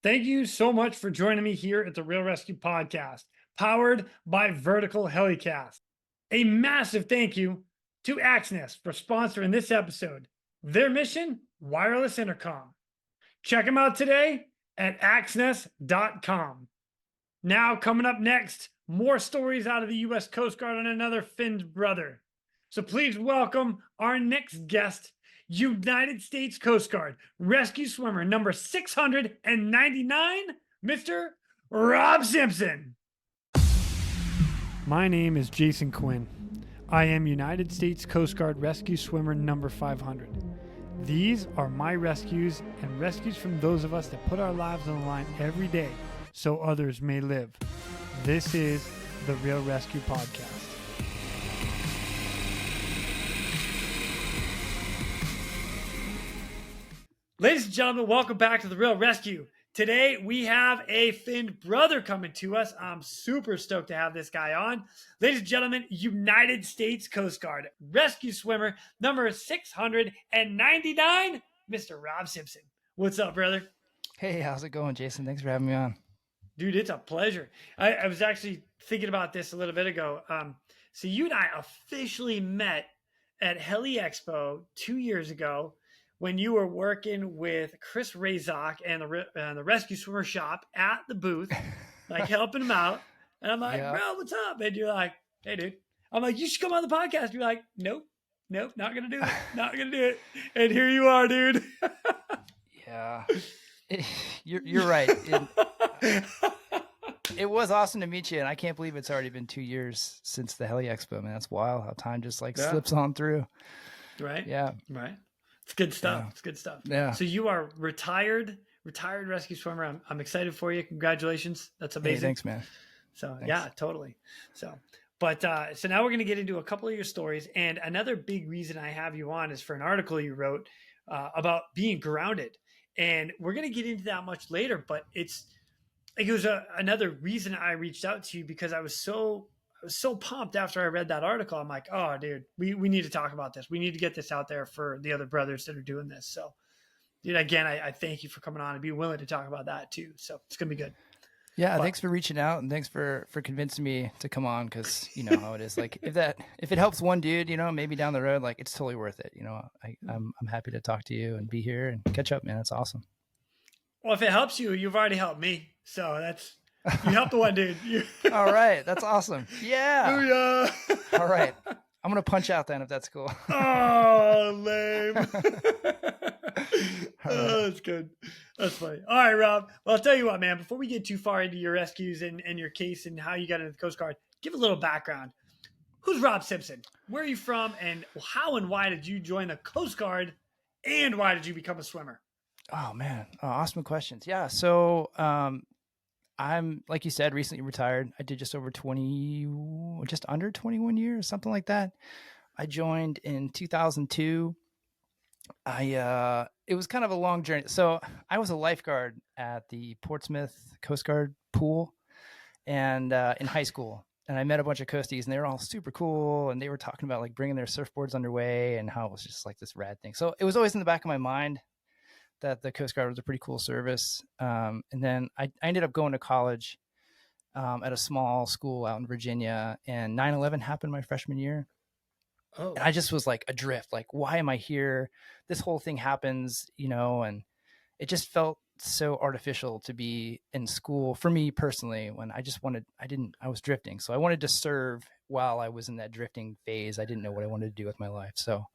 Thank you so much for joining me here at the Real ResQ podcast, powered by Vertical Helicast. A massive thank you to Axness for sponsoring this episode. Their mission, wireless intercom. Check them out today at axness.com. Now, coming up next, more stories out of the U.S. Coast Guard on another Finn's brother. So please welcome our next guest, United States Coast Guard rescue swimmer number 699, Mr. Rob Simpson. My name is Jason Quinn. I am United States Coast Guard rescue swimmer number 500. These are my rescues and rescues from those of us that put our lives on the line every day so others may live. This is the Real ResQ podcast. Ladies and gentlemen, welcome back to the Real ResQ. Today we have a Finn brother coming to us. I'm super stoked to have this guy on. Ladies and gentlemen, United States Coast Guard rescue swimmer number 699, Mr. Rob Simpson. What's up, brother? Hey, how's it going, Jason? Thanks for having me on. Dude, it's a pleasure. I was actually thinking about this a little bit ago. So you and I officially met at Heli Expo 2 years ago when you were working with Chris Razak and the rescue swimmer shop at the booth, like helping him out. And I'm like, bro, what's up? And you're like, hey, dude. I'm like, you should come on the podcast. You're like, nope, not going to do it. Not going to do it. And here you are, dude. Yeah, you're right. It was awesome to meet you. And I can't believe it's already been 2 years since the Heli Expo, man. That's wild how time just slips on through. Right. Yeah. Right. It's good stuff. Yeah. It's good stuff. Yeah. So you are retired rescue swimmer. I'm excited for you. Congratulations. That's amazing. Hey, thanks, man. So thanks. Yeah, totally. So now we're going to get into a couple of your stories. And another big reason I have you on is for an article you wrote about being grounded. And we're going to get into that much later, but it was another reason I reached out to you because I was so pumped after I read that article. I'm like, oh, dude, we need to talk about this. We need to get this out there for the other brothers that are doing this. So, dude, again, I thank you for coming on and being willing to talk about that too. So it's going to be good. Yeah. Thanks for reaching out and thanks for convincing me to come on. Cause you know how it is. Like if it helps one dude, maybe down the road, like it's totally worth it. I'm happy to talk to you and be here and catch up, man. It's awesome. Well, if it helps you, you've already helped me. So you helped the one dude. All right. That's awesome. Yeah. Booyah. All right. I'm going to punch out then if that's cool. Oh, lame. Oh, that's good. That's funny. All right, Rob. Well, I'll tell you what, man, before we get too far into your rescues and your case and how you got into the Coast Guard, give a little background. Who's Rob Simpson? Where are you from? And how and why did you join the Coast Guard? And why did you become a swimmer? Oh, man. Awesome questions. Yeah. So I'm, like you said, recently retired. I did just under 21 years, something like that. I joined in 2002. It was kind of a long journey. So I was a lifeguard at the Portsmouth Coast Guard pool and in high school. And I met a bunch of coasties and they were all super cool. And they were talking about like bringing their surfboards underway and how it was just like this rad thing. So it was always in the back of my mind that the Coast Guard was a pretty cool service. And then I ended up going to college at a small school out in Virginia, and 9/11 happened my freshman year. Oh. And I just was like adrift, like, why am I here? This whole thing happens, and it just felt so artificial to be in school for me personally when I was drifting. So I wanted to serve while I was in that drifting phase. I didn't know what I wanted to do with my life. So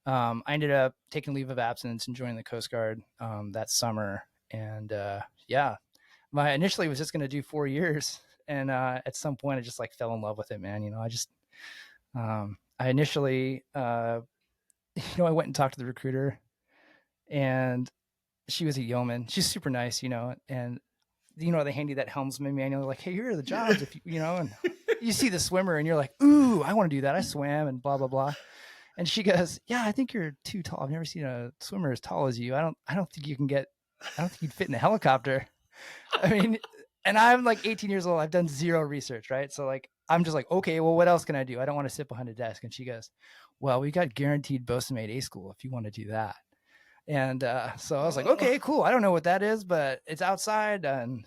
I ended up taking leave of absence and joining the Coast Guard that summer. And initially was just going to do 4 years. And at some point I just like fell in love with it, man. I initially, I went and talked to the recruiter and she was a yeoman. She's super nice, and they hand you that helmsman manual. Like, hey, here are the jobs. If and you see the swimmer and you're like, ooh, I want to do that. I swam and blah, blah, blah. And she goes, yeah, I think you're too tall. I've never seen a swimmer as tall as you. I don't think you'd fit in a helicopter. I mean, and I'm like 18 years old. I've done zero research, right? So like, I'm just like, okay, well, what else can I do? I don't want to sit behind a desk. And she goes, well, we got guaranteed bosun mate A school if you want to do that. And so I was like, okay, cool. I don't know what that is, but it's outside. And,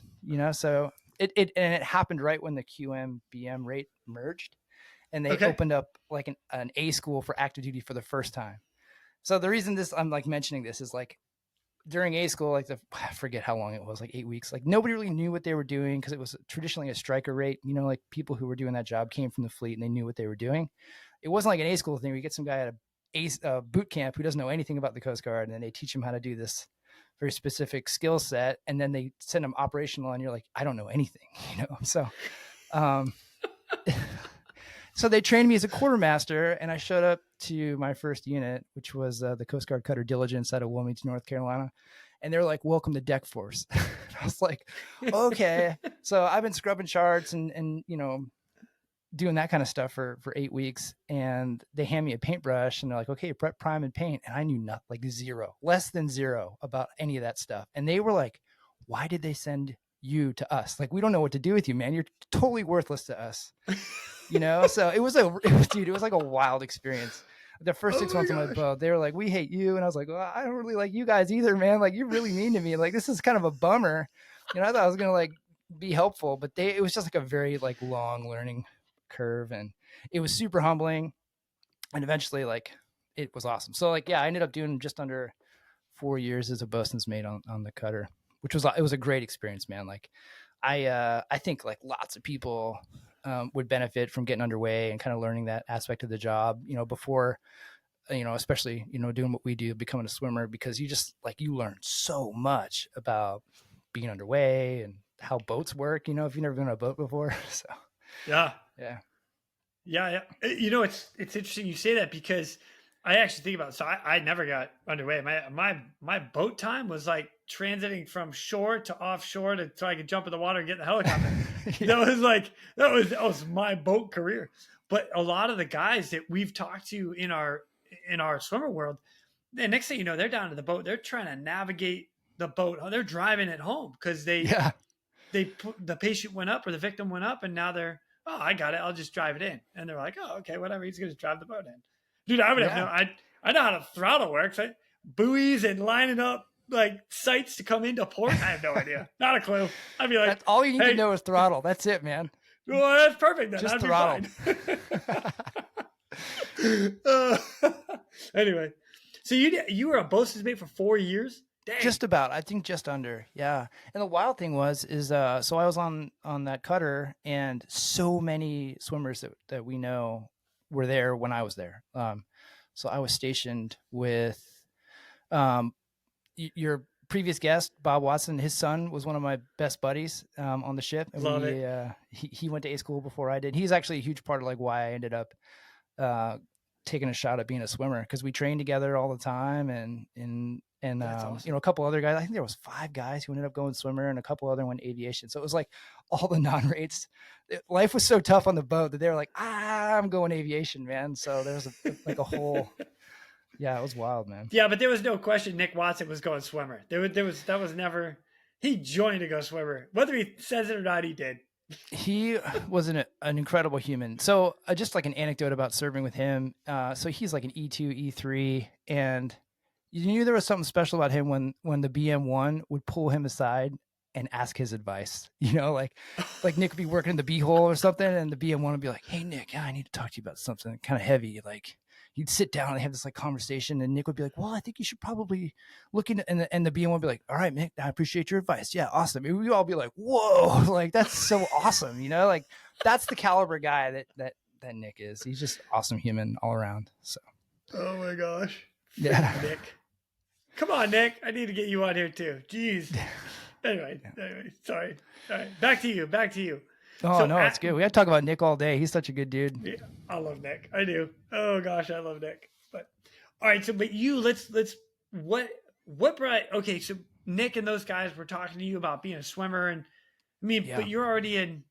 so it happened right when the QM BM rate merged, and they Okay. opened up like an A school for active duty for the first time. So the reason I'm like mentioning this is like during A school, like I forget how long it was, like 8 weeks, like nobody really knew what they were doing because it was traditionally a striker rate. Like people who were doing that job came from the fleet and they knew what they were doing. It wasn't like an A school thing where you get some guy at a boot camp who doesn't know anything about the Coast Guard, and then they teach him how to do this very specific skill set, and then they send him operational, and you're like, I don't know anything, So, so they trained me as a quartermaster, and I showed up to my first unit, which was the Coast Guard cutter Diligence out of Wilmington, North Carolina. And they're like, welcome to deck force. I was like, okay. So I've been scrubbing charts and doing that kind of stuff for 8 weeks. And they hand me a paintbrush and they're like, okay, prep, prime, and paint. And I knew not like less than zero about any of that stuff. And they were like, why did they send you to us? Like, we don't know what to do with you, man. You're totally worthless to us. So it was like a wild experience. The first 6 months of my boat, they were like, we hate you. And I was like, well, I don't really like you guys either, man. Like, you're really mean to me. Like, this is kind of a bummer. I thought I was going to like be helpful, but it was just like a very like long learning curve, and it was super humbling. And eventually like it was awesome. So like, yeah, I ended up doing just under 4 years as a bosun's mate on the cutter, which was a great experience, man. Like I think like lots of people would benefit from getting underway and kind of learning that aspect of the job, before, especially, doing what we do, becoming a swimmer, because you just like, you learn so much about being underway and how boats work, if you've never been on a boat before. So, Yeah. yeah. It's interesting you say that, because I actually think about it. So I never got underway. My boat time was like transiting from shore to offshore so I could jump in the water and get in the helicopter. Yeah. That was my boat career. But a lot of the guys that we've talked to in our swimmer world, the next thing you know, they're down to the boat. They're trying to navigate the boat. They're driving it home because the patient went up or the victim went up, and now they're, oh, I got it. I'll just drive it in. And they're like, oh, okay, whatever. He's going to drive the boat in. Dude, I would have I know how the throttle works. Right? Buoys and lining up like sights to come into port. I have no idea. Not a clue. I'd be like, that's all you need to know is throttle. That's it, man. Well, that's perfect then. Just throttle. Anyway, so you were a bosun's mate for 4 years? Dang. Just about, I think just under. Yeah. And the wild thing is so I was on that cutter, and so many swimmers that we know were there when I was there. So I was stationed with your previous guest, Bob Watson. His son was one of my best buddies on the ship. And Love it. He went to A school before I did. He's actually a huge part of like why I ended up taking a shot at being a swimmer, because we trained together all the time, and awesome. A couple other guys. I think there was 5 guys who ended up going swimmer, and a couple other went aviation. So it was like all the non-rates. Life was so tough on the boat that they were like, I'm going aviation, man. So there was a whole, yeah, it was wild, man. Yeah, but there was no question Nick Watson was going swimmer. That was never, he joined to go swimmer. Whether he says it or not, he did. He was an incredible human. So just like an anecdote about serving with him. So he's like an E2, E3, and you knew there was something special about him when the BM1 would pull him aside and ask his advice. Like Nick would be working in the B-hole or something, and the BM1 would be like, hey, Nick, I need to talk to you about something kind of heavy. Like, you'd sit down and have this like conversation, and Nick would be like, well, I think you should probably look into, and the BM1 would be like, all right, Nick, I appreciate your advice. Yeah, awesome. And we'd all be like, whoa, like, that's so awesome. Like, that's the caliber guy that Nick is. He's just awesome human all around. So. Oh my gosh. Yeah. Nick. Come on, Nick. I need to get you on here too. Jeez. Anyway, sorry. All right. Back to you. Oh, so no, it's good. We got to talk about Nick all day. He's such a good dude. Yeah, I love Nick. I do. Oh gosh, I love Nick. But all right, so but you let's what brought, okay, so Nick and those guys were talking to you about being a swimmer, and I mean, yeah. But you're already in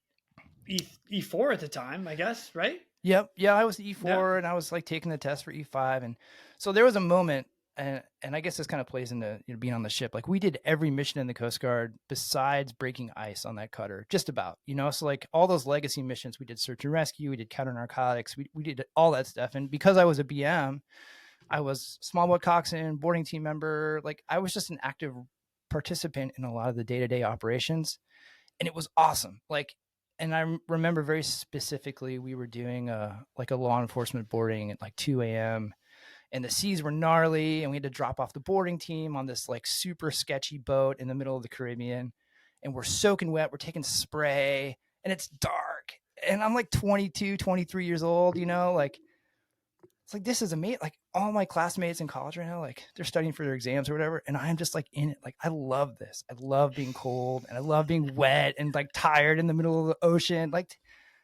E4 at the time, I guess, right? Yep. Yeah, I was E4 and I was like taking the test for E5, and so there was a moment, and I guess this kind of plays into being on the ship. Like, we did every mission in the Coast Guard besides breaking ice on that cutter, just about, so like all those legacy missions, we did search and rescue, we did counter narcotics, we did all that stuff. And because I was a BM, I was small boat coxswain, boarding team member. Like I was just an active participant in a lot of the day-to-day operations, and it was awesome. Like, and I remember very specifically, we were doing like a law enforcement boarding at like 2 a.m. and the seas were gnarly, and we had to drop off the boarding team on this like super sketchy boat in the middle of the Caribbean, and we're soaking wet. We're taking spray, and it's dark, and I'm like 22, 23 years old, you know, like it's like, this is amazing. Like all my classmates in college right now, like they're studying for their exams or whatever. And I'm just like in it. Like, I love this. I love being cold, and I love being wet and like tired in the middle of the ocean. Like,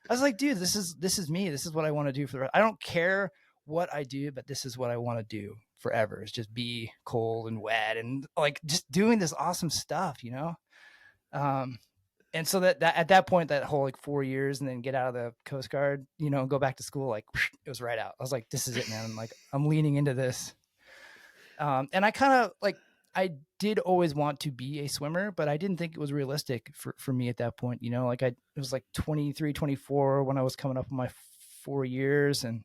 I was like, dude, this is me. This is what I want to do for the rest. I don't care what I do, but this is what I want to do forever, is just be cold and wet and like just doing this awesome stuff, you know? And so that at that point, that whole like 4 years and then get out of the Coast Guard, you know, go back to school, like it was right out. I was like, this is it, man. I'm like, I'm leaning into this. And I kind of like, I did always want to be a swimmer, but I didn't think it was realistic for me at that point. You know, like it was like 23, 24 when I was coming up on my 4 years, and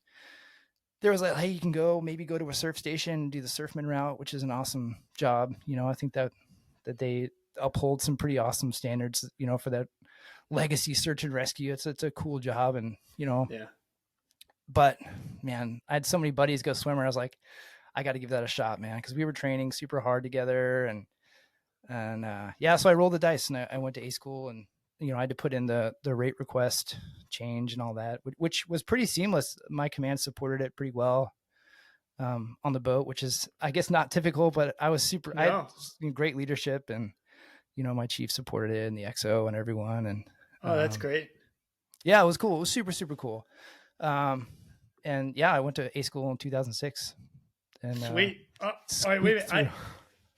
there was like, hey, you can maybe go to a surf station and do the surfman route, which is an awesome job. You know, I think that they uphold some pretty awesome standards, you know, for that legacy search and rescue. It's a cool job, and you know, Yeah. But man, I had so many buddies go swimmer. I was like, I got to give that a shot, man, because we were training super hard together, and yeah, so I rolled the dice, and I went to A school, and you know, I had to put in the rate request change and all that, which was pretty seamless. My command supported it pretty well on the boat, which is, I guess, not typical, but I was I had great leadership, and you know, my chief supported it, and the XO and everyone. And that's great. Yeah, it was cool. It was super, super cool. And yeah, I went to A school in 2006. And sweet. All right, wait a minute.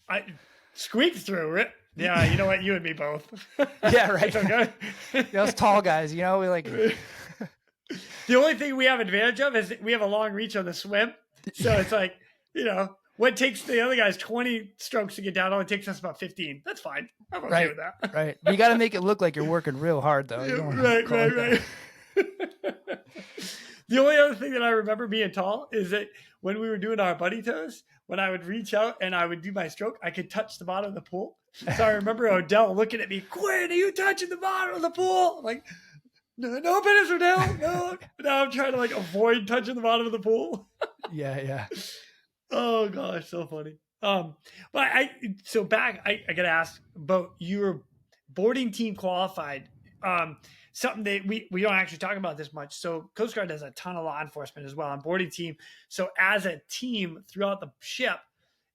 I squeaked through it. Yeah, you know what? You and me both. Yeah, right. Okay. Those tall guys, you know, we like. The only thing we have advantage of is we have a long reach on the swim. So it's like, you know, what takes the other guys 20 strokes to get down only takes us about 15. That's fine. I'm okay with that. Right. You got to make it look like you're working real hard, though. Right. The only other thing that I remember being tall is that when we were doing our buddy toes, when I would reach out and I would do my stroke, I could touch the bottom of the pool. So I remember Odell looking at me, Quinn, are you touching the bottom of the pool? I'm like, no, business, Odell. No. Now I'm trying to like avoid touching the bottom of the pool. Yeah. Oh gosh, so funny. But I gotta ask about your boarding team qualified. Something that we don't actually talk about this much. So Coast Guard does a ton of law enforcement as well on boarding team. So as a team throughout the ship,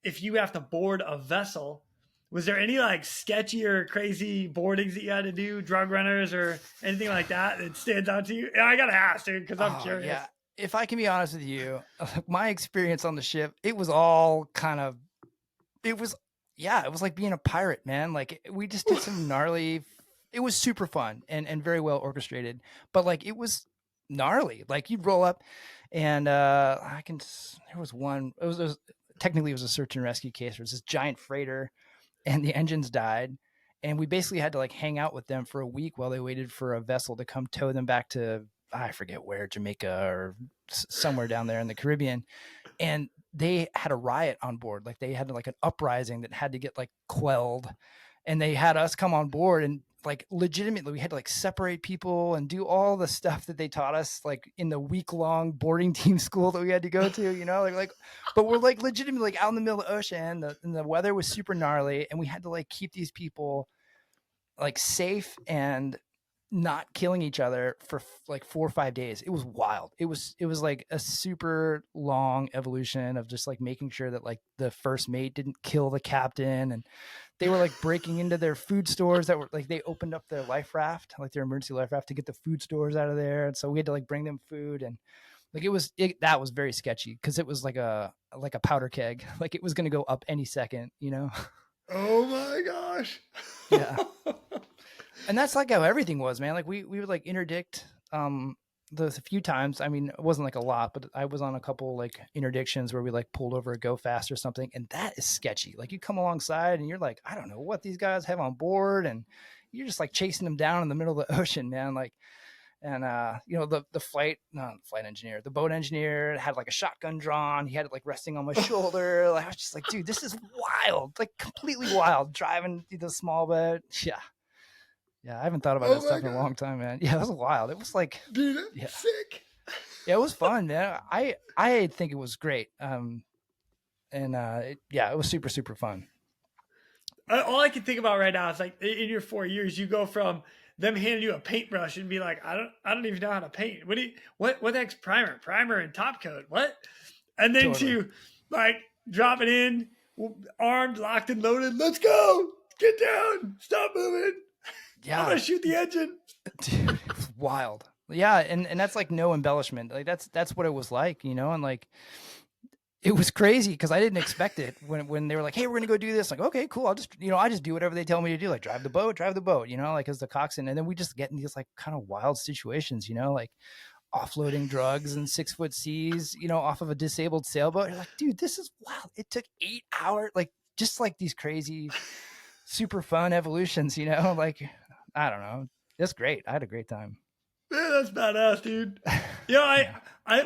if you have to board a vessel, was there any like sketchy or crazy boardings that you had to do, drug runners or anything like that stands out to you? And I gotta ask, dude, because I'm curious. Yeah. If I can be honest with you, my experience on the ship, it was all kind of, it was like being a pirate, man. Like we just did some gnarly, it was super fun and very well orchestrated, but like it was gnarly. Like you'd roll up and there was one, technically it was a search and rescue case. It was this giant freighter and the engines died. And we basically had to like hang out with them for a week while they waited for a vessel to come tow them back to, I forget where, Jamaica or somewhere down there in the Caribbean. And they had a riot on board. Like they had like an uprising that had to get like quelled, and they had us come on board, and like legitimately we had to like separate people and do all the stuff that they taught us like in the week-long boarding team school that we had to go to, you know, but we're like legitimately like out in the middle of the ocean, and the weather was super gnarly, and we had to like keep these people like safe and not killing each other for like 4 or 5 days. It was wild. It was like a super long evolution of just like making sure that like the first mate didn't kill the captain, and they were like breaking into their food stores that were like, they opened up their life raft, like their emergency life raft, to get the food stores out of there. And so we had to like bring them food, and like that was very sketchy because it was like a powder keg. Like it was going to go up any second, you know? Oh my gosh. Yeah. And that's like how everything was, man. Like we would like interdict those a few times. I mean, it wasn't like a lot, but I was on a couple like interdictions where we like pulled over a go fast or something, and that is sketchy. Like you come alongside and you're like, I don't know what these guys have on board, and you're just like chasing them down in the middle of the ocean, man. Like, And the boat engineer had like a shotgun drawn. He had it like resting on my shoulder. Like, I was just like, dude, this is wild, like completely wild. Driving the small boat. Yeah, I haven't thought about that stuff in a long time, man. Yeah, it was wild. It was like, Dude, yeah, sick. yeah, it was fun, man. I think it was great. It was super, super fun. All I can think about right now is like in your 4 years, you go from them handing you a paintbrush and be like, I don't even know how to paint. What the heck's primer and top coat? What? And then Totally. to like drop it in, armed, locked and loaded. Let's go. Get down. Stop moving. Yeah, I'm gonna shoot the engine. Dude, it was wild. Yeah, and that's like no embellishment. Like that's what it was like, and like it was crazy because I didn't expect it when they were like, "Hey, we're gonna go do this." Like, okay, cool. I just do whatever they tell me to do. Like, drive the boat, like as the coxswain. And then we just get in these like kind of wild situations, like offloading drugs in 6-foot seas, off of a disabled sailboat. You're like, dude, this is wild. It took 8 hours, like just like these crazy, super fun evolutions, like I don't know. It's great. I had a great time. Man, that's badass, dude.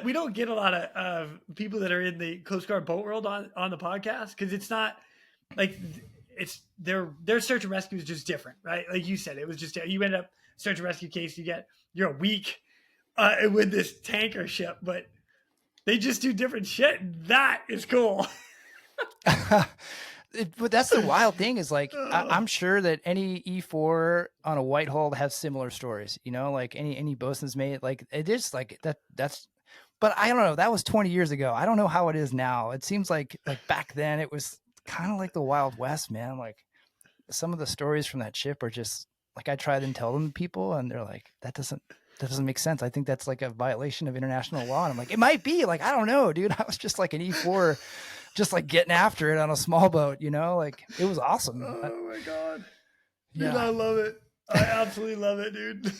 We don't get a lot of people that are in the Coast Guard boat world on the podcast because it's not like it's their search and rescue is just different, right? Like you said, it was just you end up search and rescue case, you're a week with this tanker ship, but they just do different shit. That is cool. But that's the wild thing is like I'm sure that any E4 on a white hull has similar stories, like any bosun's mate, like it is like that's but I don't know, that was 20 years ago. I don't know how it is now. It seems like back then it was kind of like the Wild West, man. Like some of the stories from that ship are just like I try and tell them to people and they're like that doesn't make sense. I think that's like a violation of international law. And I'm like, it might be, like I don't know, dude. I was just like an E4 just like getting after it on a small boat, like it was awesome. Oh my God. Dude, yeah. I love it. I absolutely love it, dude.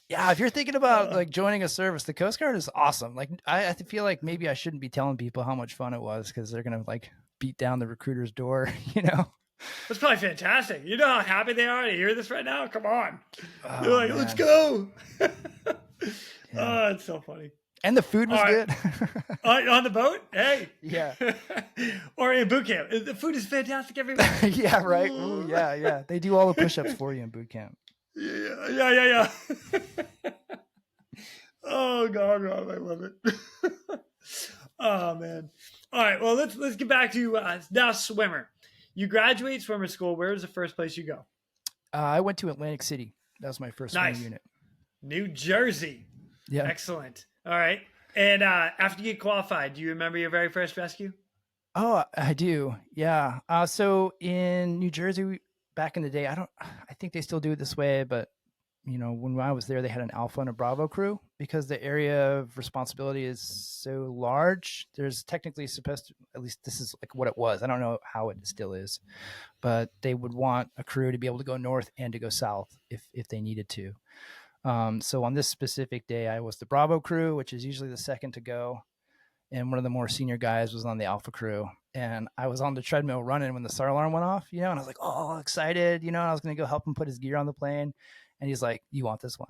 Yeah. If you're thinking about like joining a service, the Coast Guard is awesome. Like I feel like maybe I shouldn't be telling people how much fun it was because they're going to like beat down the recruiter's door, That's probably fantastic. You know how happy they are to hear this right now? Come on. Oh, they're like, man. Let's go. Yeah. Oh, it's so funny. And the food was good. On the boat? Hey. Yeah. Or in boot camp. The food is fantastic everywhere. Yeah, right. Ooh, yeah. They do all the push-ups for you in boot camp. Yeah. Oh, God, Rob, I love it. Oh, man. All right, well, let's get back to now swimmer. You graduate swimmer school. Where is the first place you go? I went to Atlantic City. That was my first swim unit. New Jersey. Yeah. Excellent. All right. And after you get qualified, do you remember your very first rescue? Oh, I do. Yeah. So in New Jersey back in the day, I think they still do it this way, but when I was there, they had an Alpha and a Bravo crew because the area of responsibility is so large. There's technically supposed to, at least this is like what it was. I don't know how it still is, but they would want a crew to be able to go north and to go south if they needed to. So on this specific day, I was the Bravo crew, which is usually the second to go. And one of the more senior guys was on the Alpha crew. And I was on the treadmill running when the SAR alarm went off, and I was like, oh, excited, and I was going to go help him put his gear on the plane. And he's like, you want this one?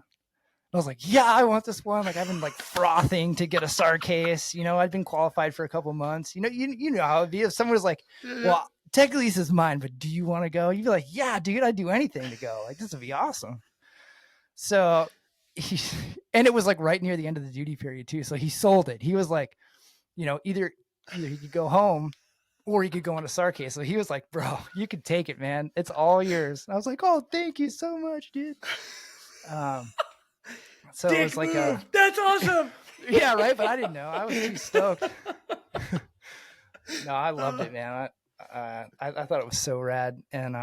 I was like, yeah, I want this one. Like I've been like frothing to get a SAR case. I'd been qualified for a couple months. You know how it'd be if someone was like, well, technically this is mine, but do you want to go? You'd be like, yeah, dude, I'd do anything to go. Like this would be awesome. So and it was like right near the end of the duty period too. So he sold it. He was like, either he could go home or he could go on a SAR case. So he was like, bro, you can take it, man. It's all yours. And I was like, oh, thank you so much, dude. So Dick it was like move. That's awesome. Yeah, right. But I didn't know. I was too stoked. No, I loved it, man. I thought it was so rad. And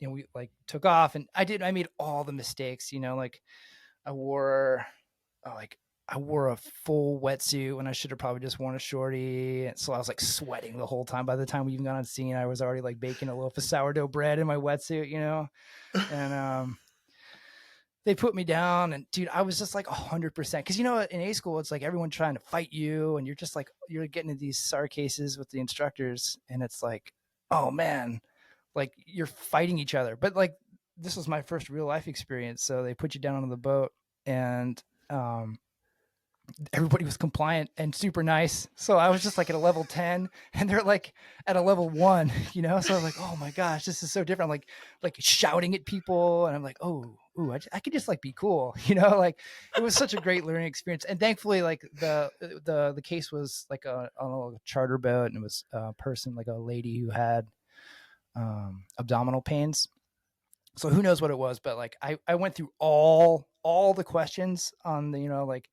we like took off, and I made all the mistakes. Like I wore a full wetsuit when I should have probably just worn a shorty. So I was like sweating the whole time. By the time we even got on scene, I was already like baking a loaf of sourdough bread in my wetsuit, and they put me down, and dude, I was just like 100%. Cause in A school, it's like everyone trying to fight you, and you're just like, you're getting into these SAR cases with the instructors, and it's like, oh man, like you're fighting each other. But like, this was my first real life experience. So they put you down on the boat, and everybody was compliant and super nice. So I was just like at a level 10 and they're like at a level 1, you know? So I'm like, oh my gosh, this is so different. I'm like shouting at people and I'm like, I could just like be cool, you know? Like it was such a great learning experience. And thankfully like the case was like on a charter boat, and it was a person, like a lady who had abdominal pains. So who knows what it was, but like I went through all the questions on the, you know, like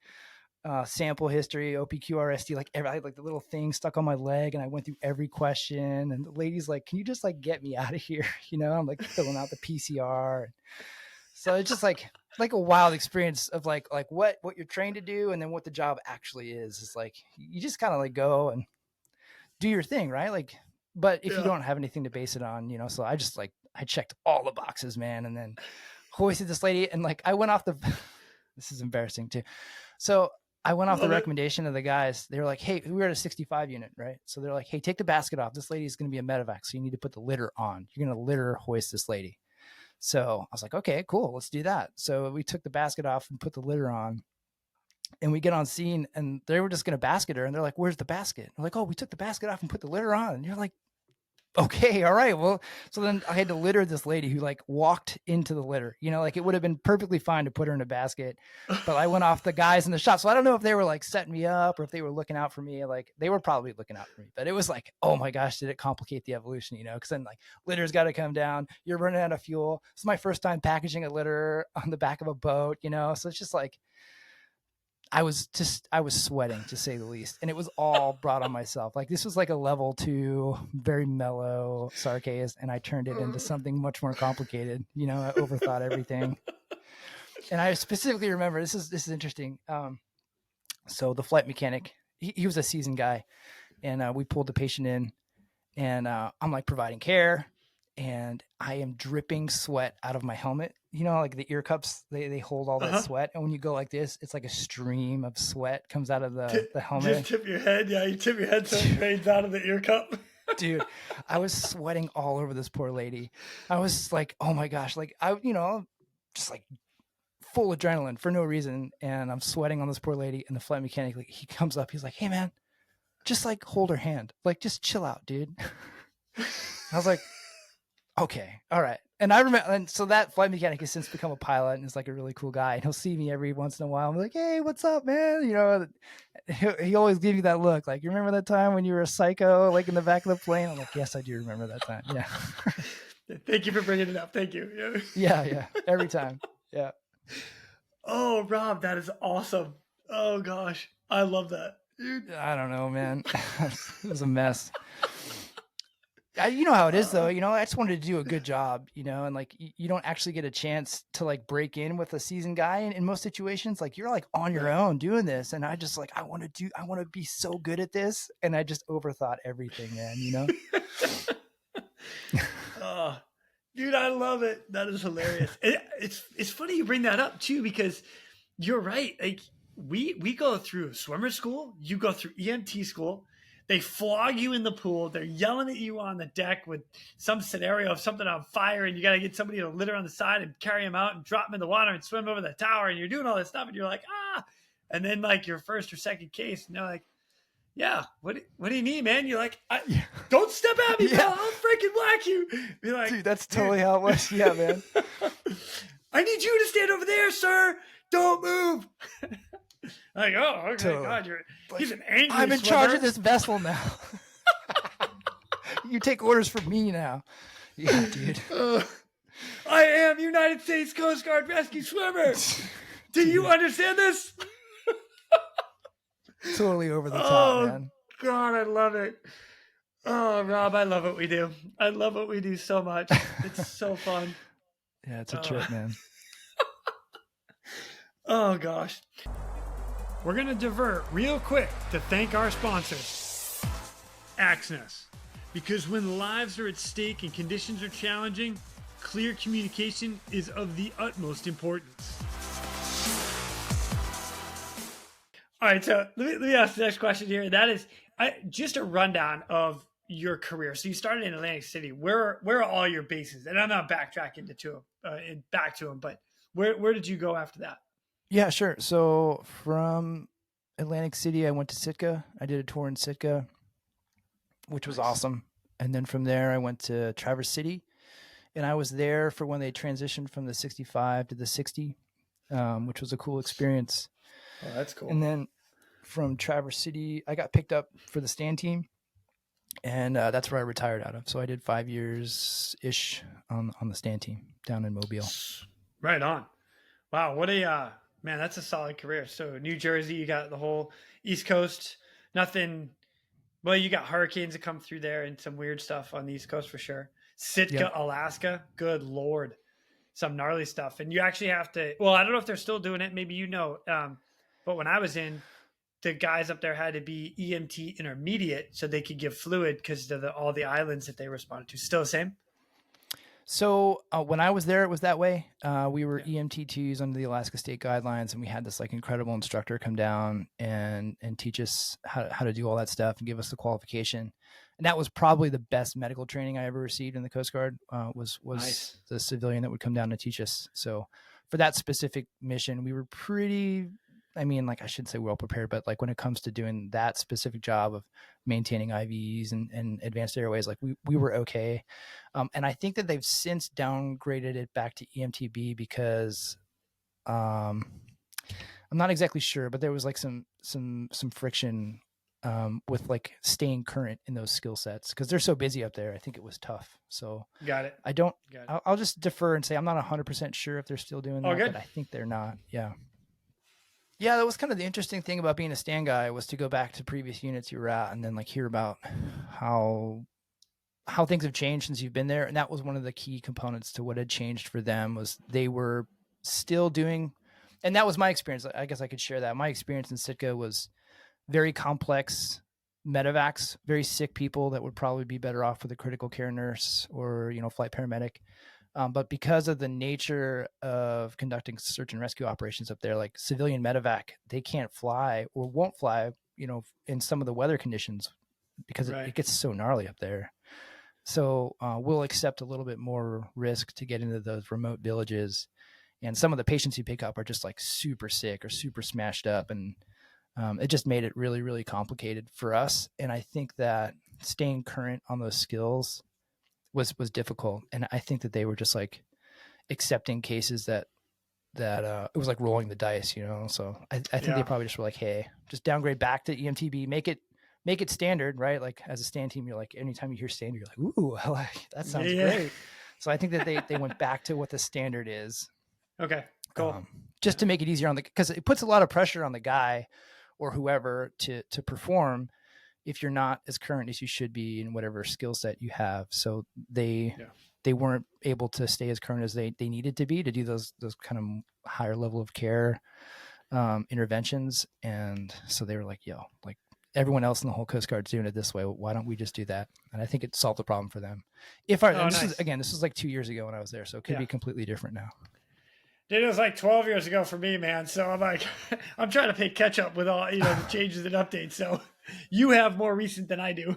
sample history, OPQRST, like I had like the little thing stuck on my leg, and I went through every question, and the lady's like, can you just like get me out of here? You know, I'm like filling out the PCR. So it's just like a wild experience of like what you're trained to do, and then what the job actually is. It's like, you just kind of like go and do your thing, right? Like, but if you don't have anything to base it on, you know, so I just like, I checked all the boxes, man. And then hoisted this lady, and like, I went off this is embarrassing too. So I went off the recommendation of the guys. They were like, hey, we were at a 65 unit, right? So they're like, hey, take the basket off. This lady is going to be a medevac, so you need to put the litter on. You're going to litter hoist this lady. So I was like, okay, cool, let's do that. So we took the basket off and put the litter on, and we get on scene, and they were just going to basket her. And they're like, where's the basket? I'm like, oh, we took the basket off and put the litter on. And you're like, okay, all right. Well, so then I had to litter this lady who like walked into the litter, you know, like it would have been perfectly fine to put her in a basket, but I went off the guys in the shop. So I don't know if they were like setting me up or if they were looking out for me. Like they were probably looking out for me, but it was like, oh my gosh, did it complicate the evolution, you know? Cause then like litter's got to come down. You're running out of fuel. It's my first time packaging a litter on the back of a boat, you know? So it's just like, I was sweating, to say the least. And it was all brought on myself. Like this was like a level 2, very mellow sarcasm, and I turned it into something much more complicated. You know, I overthought everything. And I specifically remember, this is interesting. So the flight mechanic, he was a seasoned guy, and we pulled the patient in, and I'm like providing care, and I am dripping sweat out of my helmet. You know, like the ear cups, they hold all that sweat. And when you go like this, it's like a stream of sweat comes out of the helmet. Just tip your head. Yeah, you tip your head so it fades out of the ear cup. Dude, I was sweating all over this poor lady. I was like, oh my gosh, like you know, just like full adrenaline for no reason. And I'm sweating on this poor lady. And the flight mechanic, like, he comes up, he's like, hey man, just like hold her hand. Like, just chill out, dude. I was like, okay, all right. And I remember, and so that flight mechanic has since become a pilot and is like a really cool guy. And he'll see me every once in a while. I'm like, hey, what's up, man? You know, he always gives you that look. Like, you remember that time when you were a psycho, like in the back of the plane? I'm like, yes, I do remember that time. Yeah. Thank you for bringing it up. Thank you. Yeah. Every time. Yeah. Oh, Rob, that is awesome. Oh gosh, I love that, dude. I don't know, man. It was a mess. You know how it is though, you know, I just wanted to do a good job, you know, and like, you don't actually get a chance to like break in with a seasoned guy in most situations. Like you're like on your own doing this. And I just like, I want to be so good at this. And I just overthought everything, man, you know? Dude, I love it. That is hilarious. It's funny you bring that up too, because you're right. Like we go through swimmer school, you go through EMT school. They flog you in the pool. They're yelling at you on the deck with some scenario of something on fire, and you got to get somebody to litter on the side and carry them out and drop them in the water and swim over the tower. And you're doing all this stuff, and you're like, and then like your first or second case, and they're like, yeah, what do you need, man? You're like, don't step at me, pal. I'll freaking whack you. Be like, dude, that's totally how it was. Yeah, man. I need you to stand over there, sir. Don't move. Like, oh, okay, totally. God, he's an angry I'm in swimmer. charge of this vessel now. You take orders from me now. Yeah, dude. I am United States Coast Guard rescue swimmer. Do you understand this? Totally over the top, man. God, I love it. Oh, Rob, I love what we do. I love what we do so much. It's so fun. Yeah, it's a trip, man. Oh, gosh. We're going to divert real quick to thank our sponsors, Axness. Because when lives are at stake and conditions are challenging, clear communication is of the utmost importance. All right, so let me ask the next question here. That is just a rundown of your career. So you started in Atlantic City. Where are all your bases? And I'm not backtracking back to them, but where did you go after that? Yeah, sure. So from Atlantic City, I went to Sitka. I did a tour in Sitka, which was Nice. awesome. And then from there, I went to Traverse City, and I was there for when they transitioned from the 65 to the 60, which was a cool experience. Oh, that's cool. And then from Traverse City, I got picked up for the stand team, and that's where I retired out of. So I did 5 years ish on the stand team down in Mobile. Right on. Wow, what a man, that's a solid career. So New Jersey, you got the whole East Coast. Nothing. Well, you got hurricanes that come through there and some weird stuff on the East Coast for sure. Sitka, Yep. Alaska. Good Lord. Some gnarly stuff. And you actually have to, well, I don't know if they're still doing it. Maybe you know. But when I was in, the guys up there had to be EMT intermediate so they could give fluid because of all the islands that they responded to. Still the same? So when I was there, it was that way. We were Yeah. EMT2s under the Alaska State Guidelines, and we had this like incredible instructor come down and teach us how to do all that stuff and give us the qualification. And that was probably the best medical training I ever received in the Coast Guard. Was Nice. the civilian that would come down to teach us. So for that specific mission, we were pretty. I mean, like I shouldn't say well prepared, but like when it comes to doing that specific job of maintaining IVs and advanced airways, like we were okay. And I think that they've since downgraded it back to EMTB because I'm not exactly sure, but there was like some friction with like staying current in those skill sets because they're so busy up there. I think it was tough. So Got it. I don't. Got it. I'll just defer and say I'm not 100% sure if they're still doing All that, good. but I think they're not. Yeah. Yeah, that was kind of the interesting thing about being a stand guy was to go back to previous units you were at and then like hear about how things have changed since you've been there. And that was one of the key components to what had changed for them was they were still doing, and that was my experience. I guess I could share that. My experience in Sitka was very complex medevacs, very sick people that would probably be better off with a critical care nurse or, flight paramedic. But because of the nature of conducting search and rescue operations up there, like civilian medevac, they can't fly or won't fly, in some of the weather conditions because Right. it gets so gnarly up there. So we'll accept a little bit more risk to get into those remote villages. And some of the patients you pick up are just like super sick or super smashed up. And it just made it really, really complicated for us. And I think that staying current on those skills was difficult. And I think that they were just like accepting cases that it was like rolling the dice, So I think Yeah. they probably just were like, hey, just downgrade back to EMTB, make it standard, right? Like as a stand team, you're like, anytime you hear standard, you're like, ooh, like that sounds great. So I think that they went back to what the standard is. Okay, cool. Just to make it easier because it puts a lot of pressure on the guy or whoever to perform if you're not as current as you should be in whatever skill set you have. So they weren't able to stay as current as they needed to be to do those kind of higher level of care interventions. And so they were like, yo, like everyone else in the whole Coast Guard's doing it this way. Why don't we just do that? And I think it solved the problem for them. This was like 2 years ago when I was there. So it could be completely different now. Dude, it was like 12 years ago for me, man. So I'm like, I'm trying to play catch up with all, the changes and updates. So you have more recent than I do.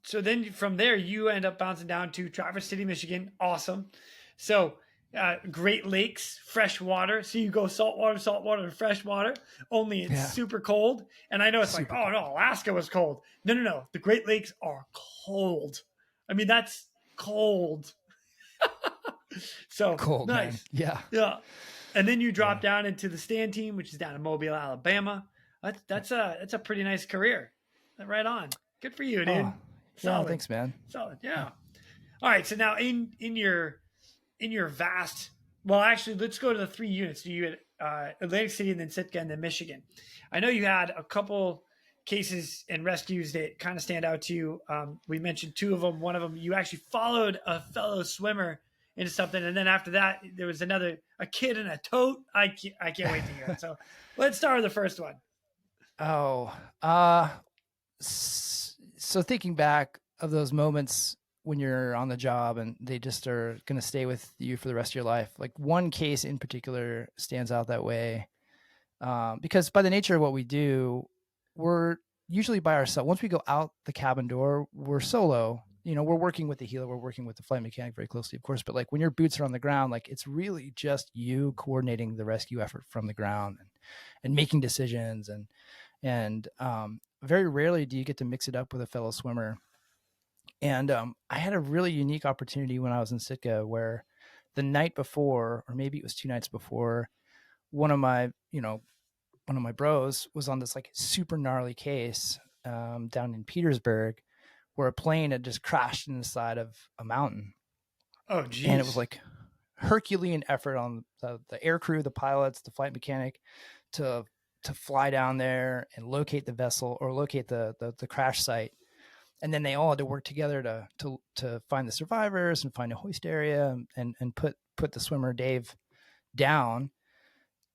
So then from there, you end up bouncing down to Traverse City, Michigan. Awesome. So Great Lakes, fresh water. So you go saltwater, and freshwater. Only it's super cold. And I know it's super like, oh no, Alaska was cold. No. The Great Lakes are cold. I mean, that's cold. So cold, nice. Man. Yeah. And then you drop down into the stand team, which is down in Mobile, Alabama. That's a pretty nice career. Right on. Good for you, dude. Yeah, thanks, man. Solid. Yeah. All right. So now in your vast, well, actually, let's go to the 3 units. You had Atlantic City and then Sitka and then Michigan. I know you had a couple cases and rescues that kind of stand out to you. We mentioned 2 of them. One of them, you actually followed a fellow swimmer into something, and then after that, there was a kid in a tote. I can't wait to hear it. So let's start with the first one. So thinking back of those moments when you're on the job and they just are going to stay with you for the rest of your life, like one case in particular stands out that way because by the nature of what we do, we're usually by ourselves. Once we go out the cabin door, we're solo we're working with the healer, we're working with the flight mechanic very closely, of course, but like when your boots are on the ground, like it's really just you coordinating the rescue effort from the ground and making decisions. And very rarely do you get to mix it up with a fellow swimmer. And I had a really unique opportunity when I was in Sitka where the night before, or maybe it was 2 nights before, one of my bros was on this like super gnarly case down in Petersburg where a plane had just crashed in the side of a mountain. Oh, and it was geez. like Herculean effort on the air crew, the pilots, the flight mechanic to fly down there and locate the vessel or locate the crash site. And then they all had to work together to find the survivors and find a hoist area and put the swimmer Dave down.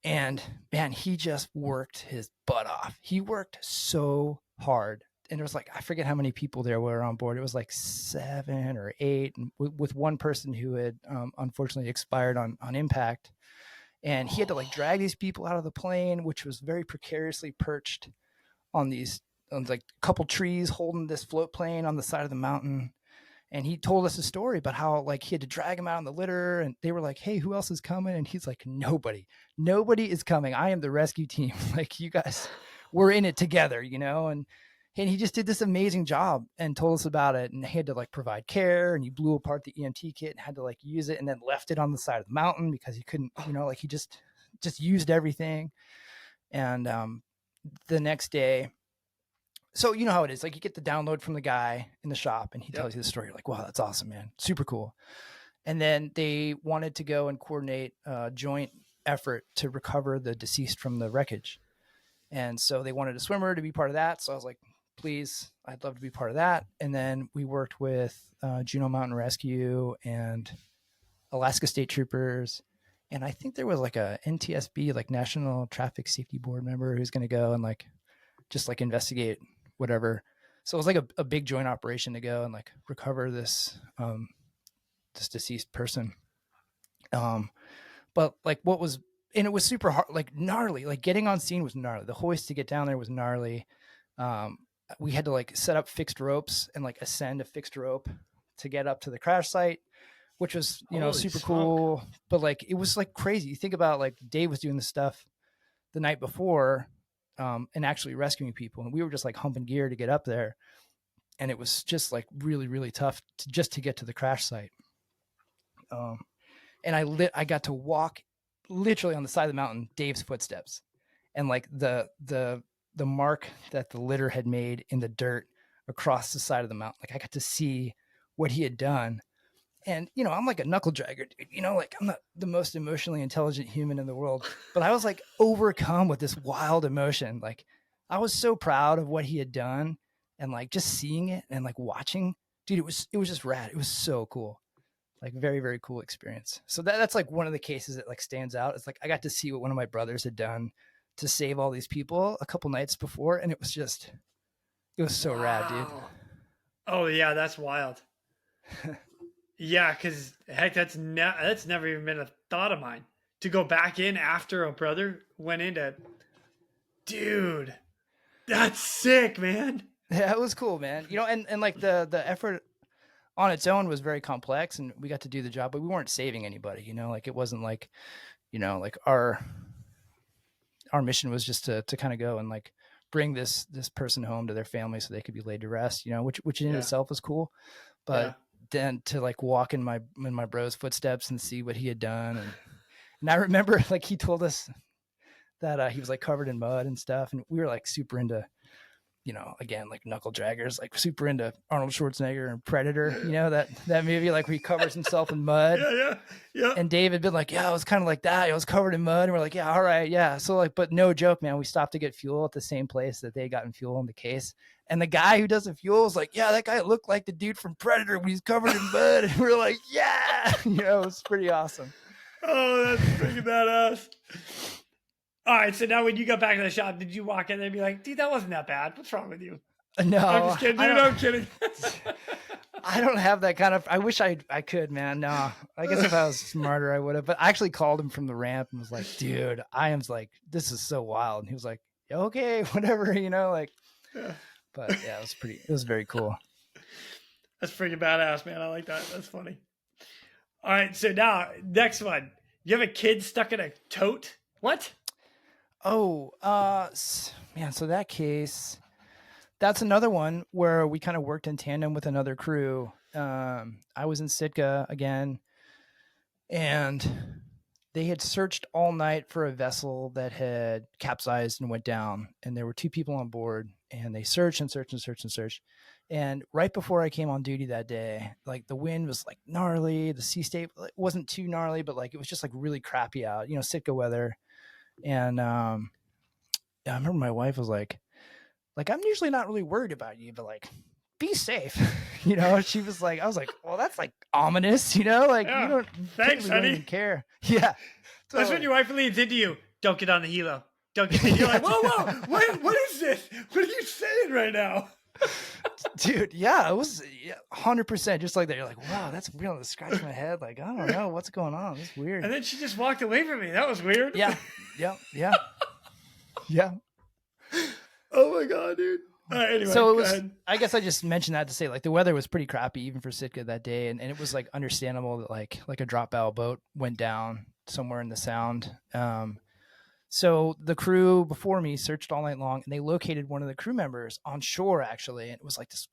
And man, he just worked his butt off. He worked so hard. And there was like, I forget how many people there were on board. It was like 7 or 8, and with one person who had unfortunately expired on impact. And he had to like drag these people out of the plane, which was very precariously perched on like a couple trees holding this float plane on the side of the mountain. And he told us a story about how like he had to drag him out in the litter, and they were like, "Hey, who else is coming?" And he's like, nobody is coming. I am the rescue team. Like, you guys, we're in it together, and he just did this amazing job and told us about it. And he had to like provide care, and he blew apart the EMT kit and had to like use it and then left it on the side of the mountain because he couldn't, like he just used everything. And the next day, so you know how it is. Like you get the download from the guy in the shop and he tells you the story. You're like, wow, that's awesome, man. Super cool. And then they wanted to go and coordinate a joint effort to recover the deceased from the wreckage. And so they wanted a swimmer to be part of that. So I was like, please, I'd love to be part of that. And then we worked with Juneau Mountain Rescue and Alaska State Troopers. And I think there was like a NTSB, like National Traffic Safety Board member who's going to go and like, just like investigate whatever. So it was like a big joint operation to go and like recover this deceased person. But like and it was super hard, like gnarly, like getting on scene was gnarly. The hoist to get down there was gnarly. We had to like set up fixed ropes and like ascend a fixed rope to get up to the crash site, which was, super cool. But like, it was like crazy. You think about like Dave was doing this stuff the night before, and actually rescuing people. And we were just like humping gear to get up there. And it was just like really, really tough to get to the crash site. And I got to walk literally on the side of the mountain, Dave's footsteps, and like the mark that the litter had made in the dirt across the side of the mountain. Like I got to see what he had done. And, I'm like a knuckle dragger, like I'm not the most emotionally intelligent human in the world, but I was like overcome with this wild emotion. Like I was so proud of what he had done and like just seeing it and like watching, dude, it was just rad. It was so cool. Like very, very cool experience. So that's like one of the cases that like stands out. It's like, I got to see what one of my brothers had done to save all these people a couple nights before. And it was so rad, dude. Oh yeah. That's wild. Yeah, because heck, that's never even been a thought of mine to go back in after a brother went into. Dude, that's sick, man. Yeah, it was cool, man. And like the effort on its own was very complex, and we got to do the job, but we weren't saving anybody. Like it wasn't like, like our mission was just to kind of go and like bring this person home to their family so they could be laid to rest. Which in itself was cool, but. Then to like walk in my bro's footsteps and see what he had done. And I remember like he told us that he was like covered in mud and stuff. And we were like super into, again, like knuckle draggers, like super into Arnold Schwarzenegger and Predator, that movie, like where he covers himself in mud. Yeah. And Dave had been like, yeah, I was kind of like that. I was covered in mud. And we're like, yeah, all right. Yeah. So like, but no joke, man, we stopped to get fuel at the same place that they gotten fuel in the case. And the guy who does the fuel is like, yeah, that guy looked like the dude from Predator when he's covered in mud. And we're like, yeah, it was pretty awesome. Oh, that's freaking badass. All right. So now when you got back to the shop, did you walk in there and be like, dude, that wasn't that bad? What's wrong with you? No, I'm just kidding. Dude, I'm kidding. I don't have that kind of, I wish I could, man. No, I guess if I was smarter, I would have, but I actually called him from the ramp and was like, dude, I am like, this is so wild. And he was like, okay, whatever, like, yeah. But yeah, it was very cool. That's freaking badass, man. I like that. That's funny. All right. So now, next one. You have a kid stuck in a tote? What? Oh, man. So that case, that's another one where we kind of worked in tandem with another crew. I was in Sitka again, and they had searched all night for a vessel that had capsized and went down. And there were 2 people on board, and they searched and searched and searched and searched. And right before I came on duty that day, like the wind was like gnarly. The sea state wasn't too gnarly, but like it was just like really crappy out, Sitka weather. And I remember my wife was like, I'm usually not really worried about you, but like, be safe. She was like, I was like, well, that's like ominous, like Yeah. you don't Thanks, don't honey. even care. Yeah. That's when your wife leads into you. Don't get on the helo. Don't get. You're like, whoa, what is this? What are you saying right now? Dude, yeah, it was 100% just like that. You're like, wow, that's real. It scratched my head. Like, I don't know what's going on. It's weird. And then she just walked away from me. That was weird. Yeah. Oh my God, dude. Anyway, so it was, I guess I just mentioned that to say like the weather was pretty crappy even for Sitka that day. And it was like understandable that like a drop bow boat went down somewhere in the sound. So the crew before me searched all night long, and they located one of the crew members on shore actually. And it was like this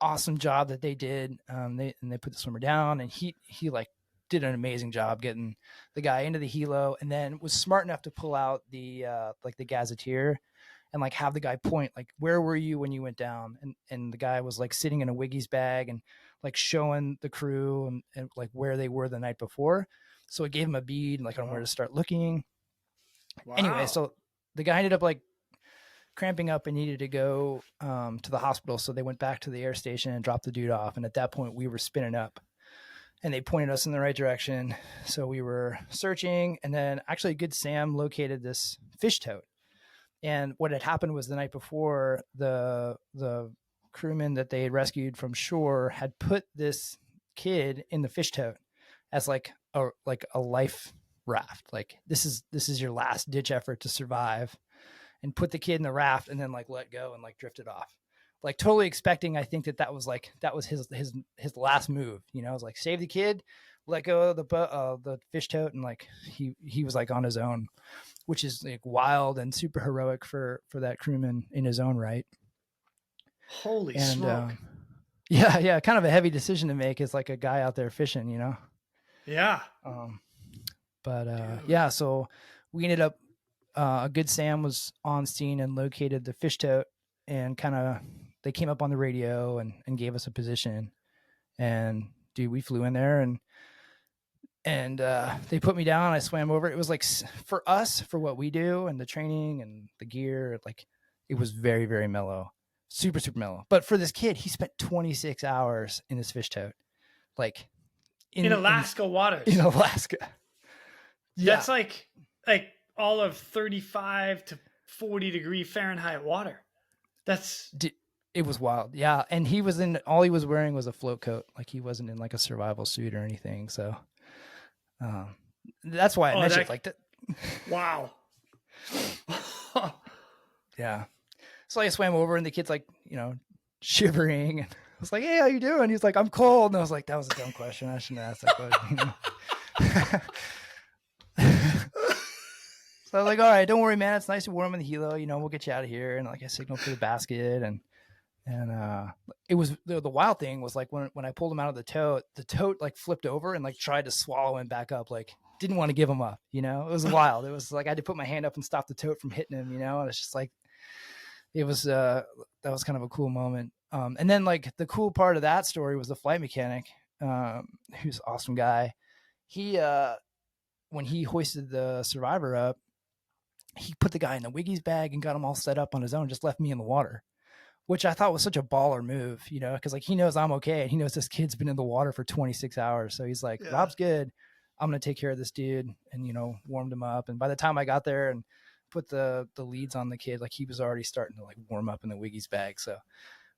awesome job that they did. They put the swimmer down, and he like did an amazing job getting the guy into the helo, and then was smart enough to pull out the like the gazetteer and like have the guy point like, where were you when you went down? And the guy was like sitting in a Wiggy's bag and like showing the crew and like where they were the night before. So it gave him a bead like on where to start looking. Wow. Anyway, so the guy ended up like cramping up and needed to go to the hospital. So they went back to the air station and dropped the dude off. And at that point we were spinning up, and they pointed us in the right direction. So we were searching, and then actually Good Sam located this fish tote. And what had happened was the night before, the crewman that they had rescued from shore had put this kid in the fish tote as like a life raft. Like this is your last ditch effort to survive, and put the kid in the raft and then like let go and like drifted off. Like totally expecting, I think that was his last move. I was like, save the kid, let go of the fish tote, and like he was like on his own, which is like wild and super heroic for that crewman in his own right. Holy smoke. Yeah. Kind of a heavy decision to make as like a guy out there fishing, Yeah. Yeah, so we ended up, a Good Sam was on scene and located the fish tote, and kind of, they came up on the radio and gave us a position, and dude, we flew in there and they put me down. I swam over. It was like, for us, for what we do and the training and the gear, like it was very, very mellow, super, super mellow. But for this kid, he spent 26 hours in this fish tote, like in Alaska waters. In Alaska. Yeah. That's like all of 35 to 40 degree Fahrenheit water. It was wild. Yeah. And all he was wearing was a float coat. Like he wasn't in like a survival suit or anything. So that's why I mentioned like that. Wow. Yeah. So I swam over, and the kid's like, shivering. And I was like, hey, how you doing? He's like, I'm cold. And I was like, that was a dumb question. I shouldn't ask that question. So I was like, all right, don't worry, man. It's nice and warm in the helo. We'll get you out of here. And like I signaled for the basket, and it was the wild thing was like when I pulled him out of the tote like flipped over and like tried to swallow him back up, like didn't want to give him up. It was wild. It was like I had to put my hand up and stop the tote from hitting him. And it's just like it was that was kind of a cool moment. And then like the cool part of that story was the flight mechanic, who's an awesome guy. He when he hoisted the survivor up, he put the guy in the Wiggy's bag and got him all set up on his own, just left me in the water, which I thought was such a baller move, because like he knows I'm okay, and he knows this kid's been in the water for 26 hours. So he's like, yeah. Rob's good. I'm going to take care of this dude, and, warmed him up. And by the time I got there and put the leads on the kid, like he was already starting to like warm up in the Wiggy's bag. So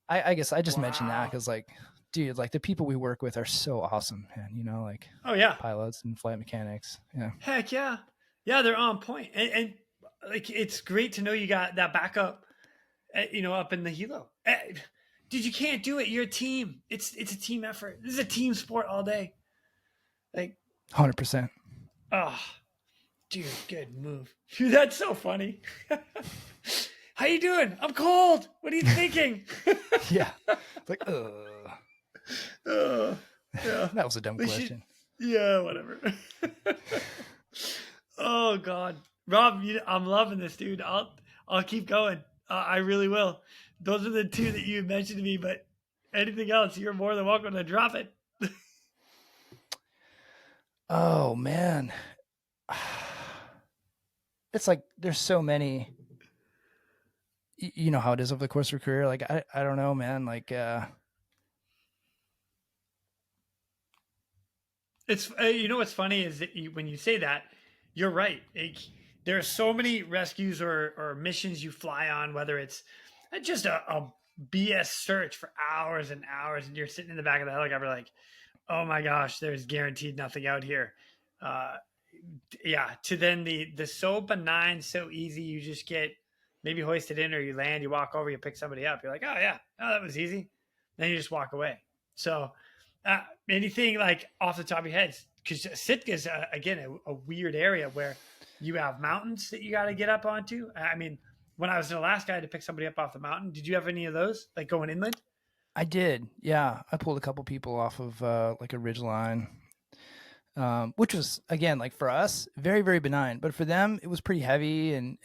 I guess I just mentioned that because like, dude, like the people we work with are so awesome, man, like, oh yeah, pilots and flight mechanics. Yeah. Heck yeah. Yeah. They're on point. And like, it's great to know you got that backup, up in the helo. dude, you can't do it. You're a team. It's a team effort. This is a team sport all day. Like, 100%. oh, dude, good move. Dude, that's so funny. How you doing? I'm cold. What are you thinking? Yeah. Like, Yeah. That was a dumb question. Yeah, whatever. Oh God, Rob, I'm loving this, dude. I'll keep going. I really will. Those are the two that you mentioned to me, but anything else, you're more than welcome to drop it. Oh man. It's like there's so many. You know how it is over the course of your career. Like I don't know, man. Like It's you know what's funny is that when you say that, you're right. There are so many rescues or missions you fly on, whether it's just a BS search for hours and hours, and you're sitting in the back of the helicopter like, oh my gosh, there's guaranteed nothing out here. Yeah, to then the so benign, so easy, you just get maybe hoisted in or you land, you walk over, you pick somebody up. You're like, oh yeah, oh, that was easy. Then you just walk away. So anything like off the top of your head, because Sitka is, again, a weird area where you have mountains that you got to get up onto. I mean, when I was in Alaska, I had to pick somebody up off the mountain. Did you have any of those, like going inland? I did. Yeah. I pulled a couple people off of like a ridgeline. Which was, again, like for us, very, very benign, but for them it was pretty heavy. And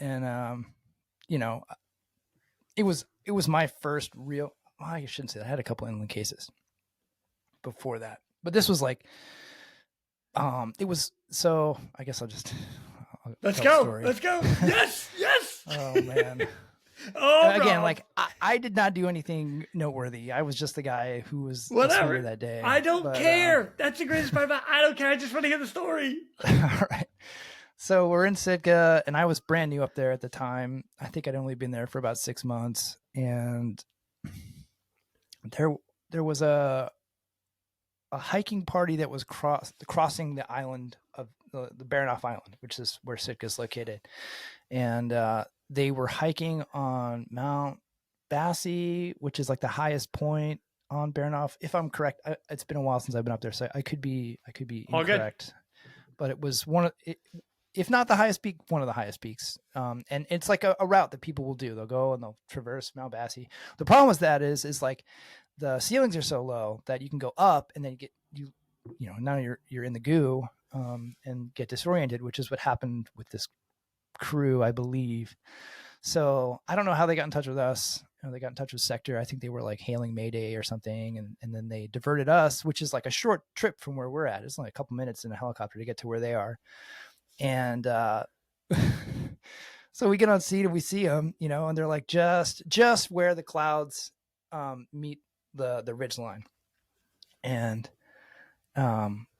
you know, it was my first real, well, I shouldn't say that. I had a couple inland cases before that, but this was like, it was, so I guess Let's go. Let's go. Yes. Yes. Oh man. Oh, again, Rob. like I did not do anything noteworthy. I was just the guy who was whatever that day. I don't care. That's the greatest part about. I don't care. I just want to hear the story. All right. So we're in Sitka, and I was brand new up there at the time. I think I'd only been there for about 6 months, and there was a hiking party that was crossing the island of the Baranof Island, which is where Sitka is located, and they were hiking on Mount Bassie, which is like the highest point on Baranof. If I'm correct, it's been a while since I've been up there, so I could be incorrect. But it was if not the highest peak, one of the highest peaks. And it's like a route that people will do. They'll go and they'll traverse Mount Bassie. The problem with that is like the ceilings are so low that you can go up and then you know, now you're in the goo and get disoriented, which is what happened with this crew, I believe. So I don't know how they got in touch with us. You know, they got in touch with Sector. I think they were like hailing Mayday or something. And then they diverted us, which is like a short trip from where we're at. It's only a couple minutes in a helicopter to get to where they are. And so we get on seat and we see them, you know, and they're like just where the clouds meet the ridgeline. And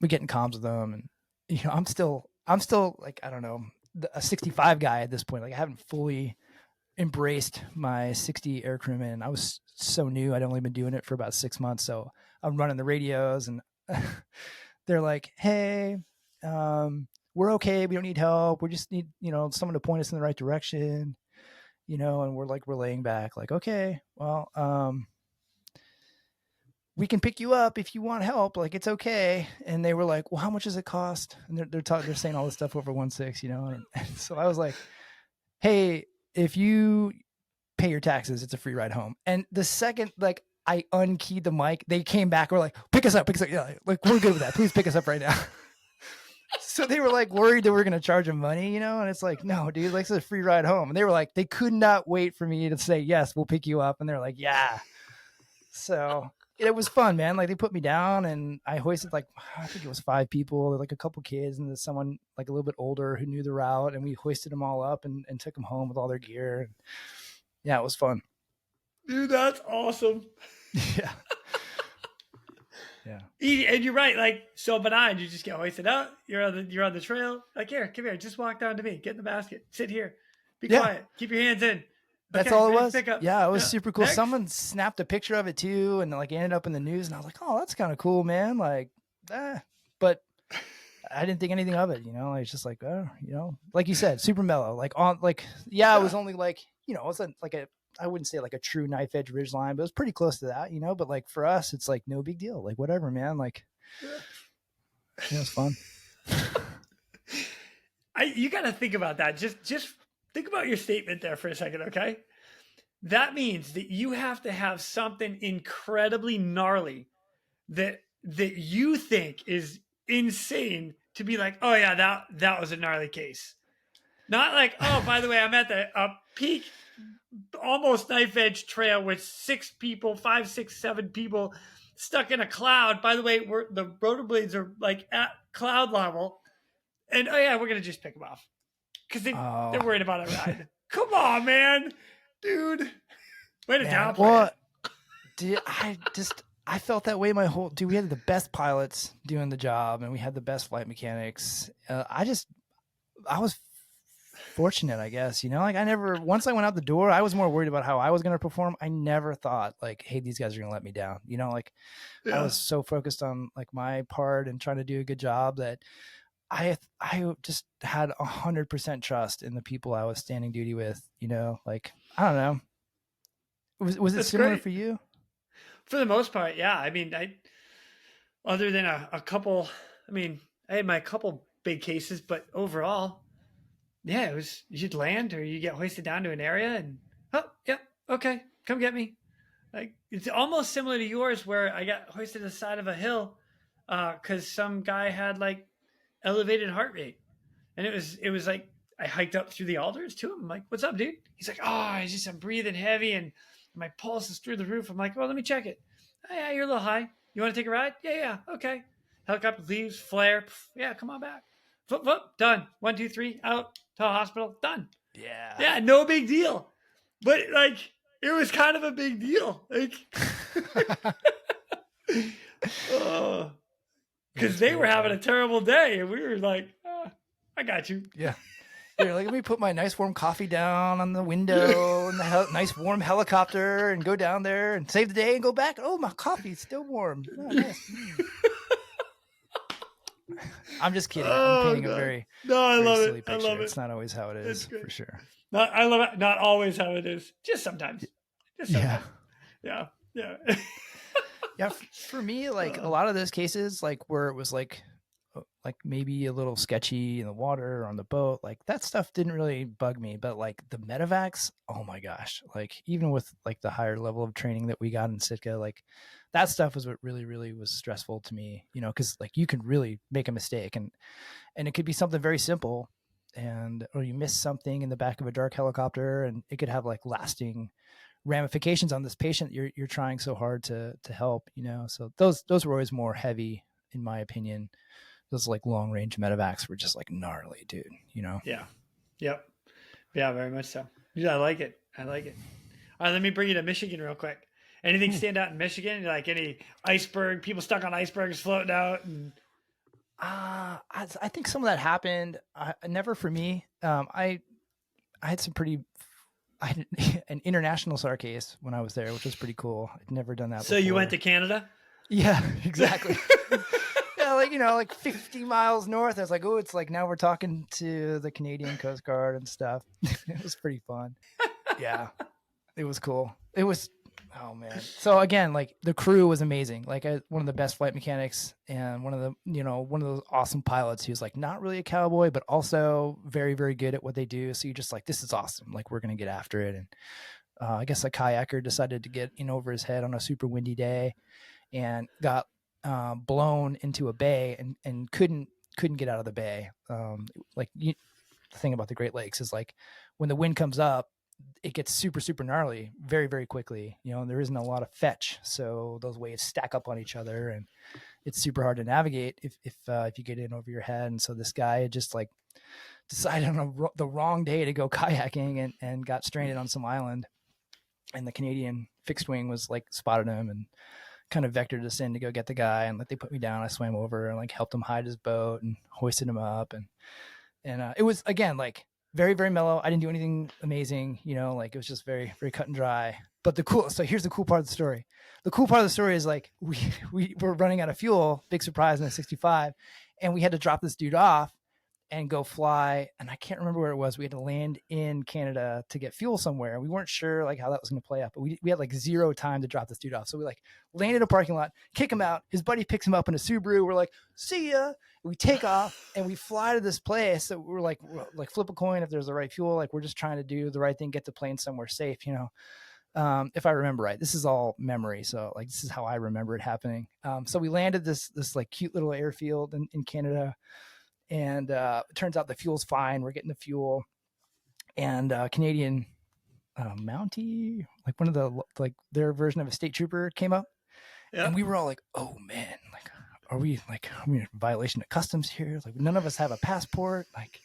we get in comms with them, and you know, I'm still like, I don't know, a 65 guy at this point. Like I haven't fully embraced my 60 air crewman. I was so new. I'd only been doing it for about 6 months. So I'm running the radios, and they're like, hey, we're okay. We don't need help. We just need, you know, someone to point us in the right direction, you know, and we're like relaying back like, okay, well, we can pick you up if you want help. Like, it's okay. And they were like, well, how much does it cost? And they're saying all this stuff over 1.6, you know? And so I was like, hey, if you pay your taxes, it's a free ride home. And the second, like, I unkeyed the mic, they came back. We're like, pick us up. Yeah, like, we're good with that. Please pick us up right now. So they were like worried that we're going to charge them money, you know? And it's like, no, dude, like, it's a free ride home. And they were like, they could not wait for me to say, yes, we'll pick you up. And they're like, yeah. So it was fun, man. Like, they put me down and I hoisted, like, I think it was 5 people, like a couple kids, and then someone like a little bit older who knew the route. And we hoisted them all up and took them home with all their gear. And yeah, it was fun. Dude, that's awesome. Yeah. Yeah. And you're right. Like, so benign. You just get hoisted up. You're on the trail. Like, here, come here. Just walk down to me. Get in the basket. Sit here. Be quiet. Keep your hands in. That's okay, all it was. Yeah, it was super cool. Next. Someone snapped a picture of it too, and like ended up in the news. And I was like, oh, that's kind of cool, man. Like, but I didn't think anything of it. You know, it's just like, oh, you know, like you said, super mellow. Like on, like, yeah, it was only like, you know, it was like I wouldn't say like a true knife edge ridgeline, but it was pretty close to that, but like for us, it's like no big deal. Like whatever, man. Like, it's fun. You got to think about that. Just think about your statement there for a second. Okay. That means that you have to have something incredibly gnarly that you think is insane to be like, oh yeah, that was a gnarly case. Not like, oh, by the way, I'm at the peak, almost knife edge trail with 6 people, 5, 6, 7 people stuck in a cloud. By the way, the rotor blades are like at cloud level, and oh yeah, we're gonna just pick them off because they're worried about a ride. Come on, man, dude. Way to downplay. Well, dude, I felt that way dude, we had the best pilots doing the job and we had the best flight mechanics. I was fortunate, I guess, like once I went out the door, I was more worried about how I was going to perform. I never thought like, hey, these guys are going to let me down. Like I was so focused on like my part and trying to do a good job that I just had 100% trust in the people I was standing duty with, like, I don't know. Was it similar for you? For the most part, yeah. I mean, other than a couple, I had my couple big cases, but overall, yeah, it was, you'd land or you get hoisted down to an area and, oh, yeah, okay, come get me. Like, it's almost similar to yours where I got hoisted to the side of a hill because some guy had like elevated heart rate. And it was like, I hiked up through the alders to him. I'm like, what's up, dude? He's like, oh, I'm breathing heavy and my pulse is through the roof. I'm like, well, let me check it. Oh, yeah, you're a little high. You want to take a ride? Yeah, okay. Helicopter leaves, flare. Yeah, come on back. Flip, done. 1, 2, 3, out to a hospital, done. Yeah, no big deal. But like, it was kind of a big deal. Like, because they were having a terrible day, and we were like, I got you. Yeah. Here, like, let me put my nice warm coffee down on the window and the nice warm helicopter and go down there and save the day and go back. Oh, my coffee's still warm. Oh, nice. I'm just kidding. I'm painting a very silly picture. I love it. It's not always how it is, for sure. I love it. Not always how it is. Just sometimes. Yeah. Yeah. For me, like a lot of those cases, like where it was like maybe a little sketchy in the water or on the boat, like that stuff didn't really bug me. But like the medevacs, oh my gosh, like even with like the higher level of training that we got in Sitka, like that stuff was what really, really was stressful to me, because like you can really make a mistake and it could be something very simple or you miss something in the back of a dark helicopter and it could have like lasting ramifications on this patient you're trying so hard to help, so those were always more heavy in my opinion. Those like long range medevacs were just like gnarly, dude, Yeah. Yep. Yeah, very much so. Yeah, I like it. All right, let me bring you to Michigan real quick. Anything stand out in Michigan? Like any iceberg, people stuck on icebergs floating out? And I think some of that happened. Never for me. I had an international SAR case when I was there, which was pretty cool. I'd never done that before. So you went to Canada? Yeah, exactly. Yeah, like 50 miles north. I was like, oh, it's like now we're talking to the Canadian Coast Guard and stuff. It was pretty fun. Yeah, it was cool. It was, oh man. So again, like the crew was amazing. Like one of the best flight mechanics and one of those awesome pilots who's like not really a cowboy, but also very, very good at what they do. So you're just like, this is awesome. Like we're going to get after it. And I guess a kayaker decided to get in over his head on a super windy day and got blown into a bay and couldn't get out of the bay. The thing about the Great Lakes is like when the wind comes up, it gets super, super gnarly very, very quickly, and there isn't a lot of fetch. So those waves stack up on each other and it's super hard to navigate if you get in over your head. And so this guy had just like decided on the wrong day to go kayaking and got stranded on some island, and the Canadian fixed wing was like spotted him and kind of vectored us in to go get the guy, and like they put me down. I swam over and like helped him hide his boat and hoisted him up, and it was again like very, very mellow. I didn't do anything amazing, like it was just very, very cut and dry. But so here's the cool part of the story. The cool part of the story is like we were running out of fuel, big surprise in a 65, and we had to drop this dude off. and go fly. And I can't remember where it was. We had to land in Canada to get fuel somewhere. We weren't sure like how that was going to play out, but we had like 0 time to drop this dude off. So we like land in a parking lot, kick him out. His buddy picks him up in a Subaru. We're like, see ya. We take off and we fly to this place. So we're like flip a coin if there's the right fuel. Like we're just trying to do the right thing, get the plane somewhere safe, you know. If I remember right, this is all memory. So like, this is how I remember it happening. So we landed this like cute little airfield in Canada. And it turns out the fuel's fine. We're getting the fuel, and Canadian Mountie, like one of the like their version of a state trooper, came up, and we were all like, "Oh man, like, are we in violation of customs here? Like, none of us have a passport." Like,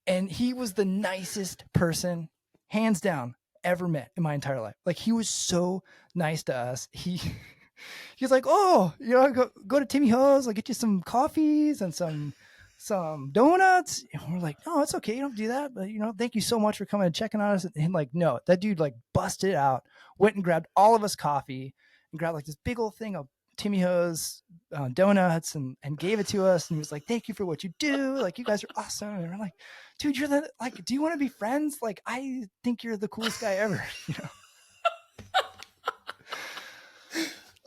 and he was the nicest person, hands down, ever met in my entire life. Like, he was so nice to us. He's like, oh, you know, go to Timmy Ho's, I'll get you some coffees and some donuts. And we're like, no, it's okay. You don't do that. But, you know, thank you so much for coming and checking on us. And like, no, that dude like busted out, went and grabbed all of us coffee and grabbed like this big old thing of Timmy Ho's donuts and gave it to us. And he was like, thank you for what you do. Like, you guys are awesome. And we're like, dude, you're the, like, do you want to be friends? Like, I think you're the coolest guy ever, you know?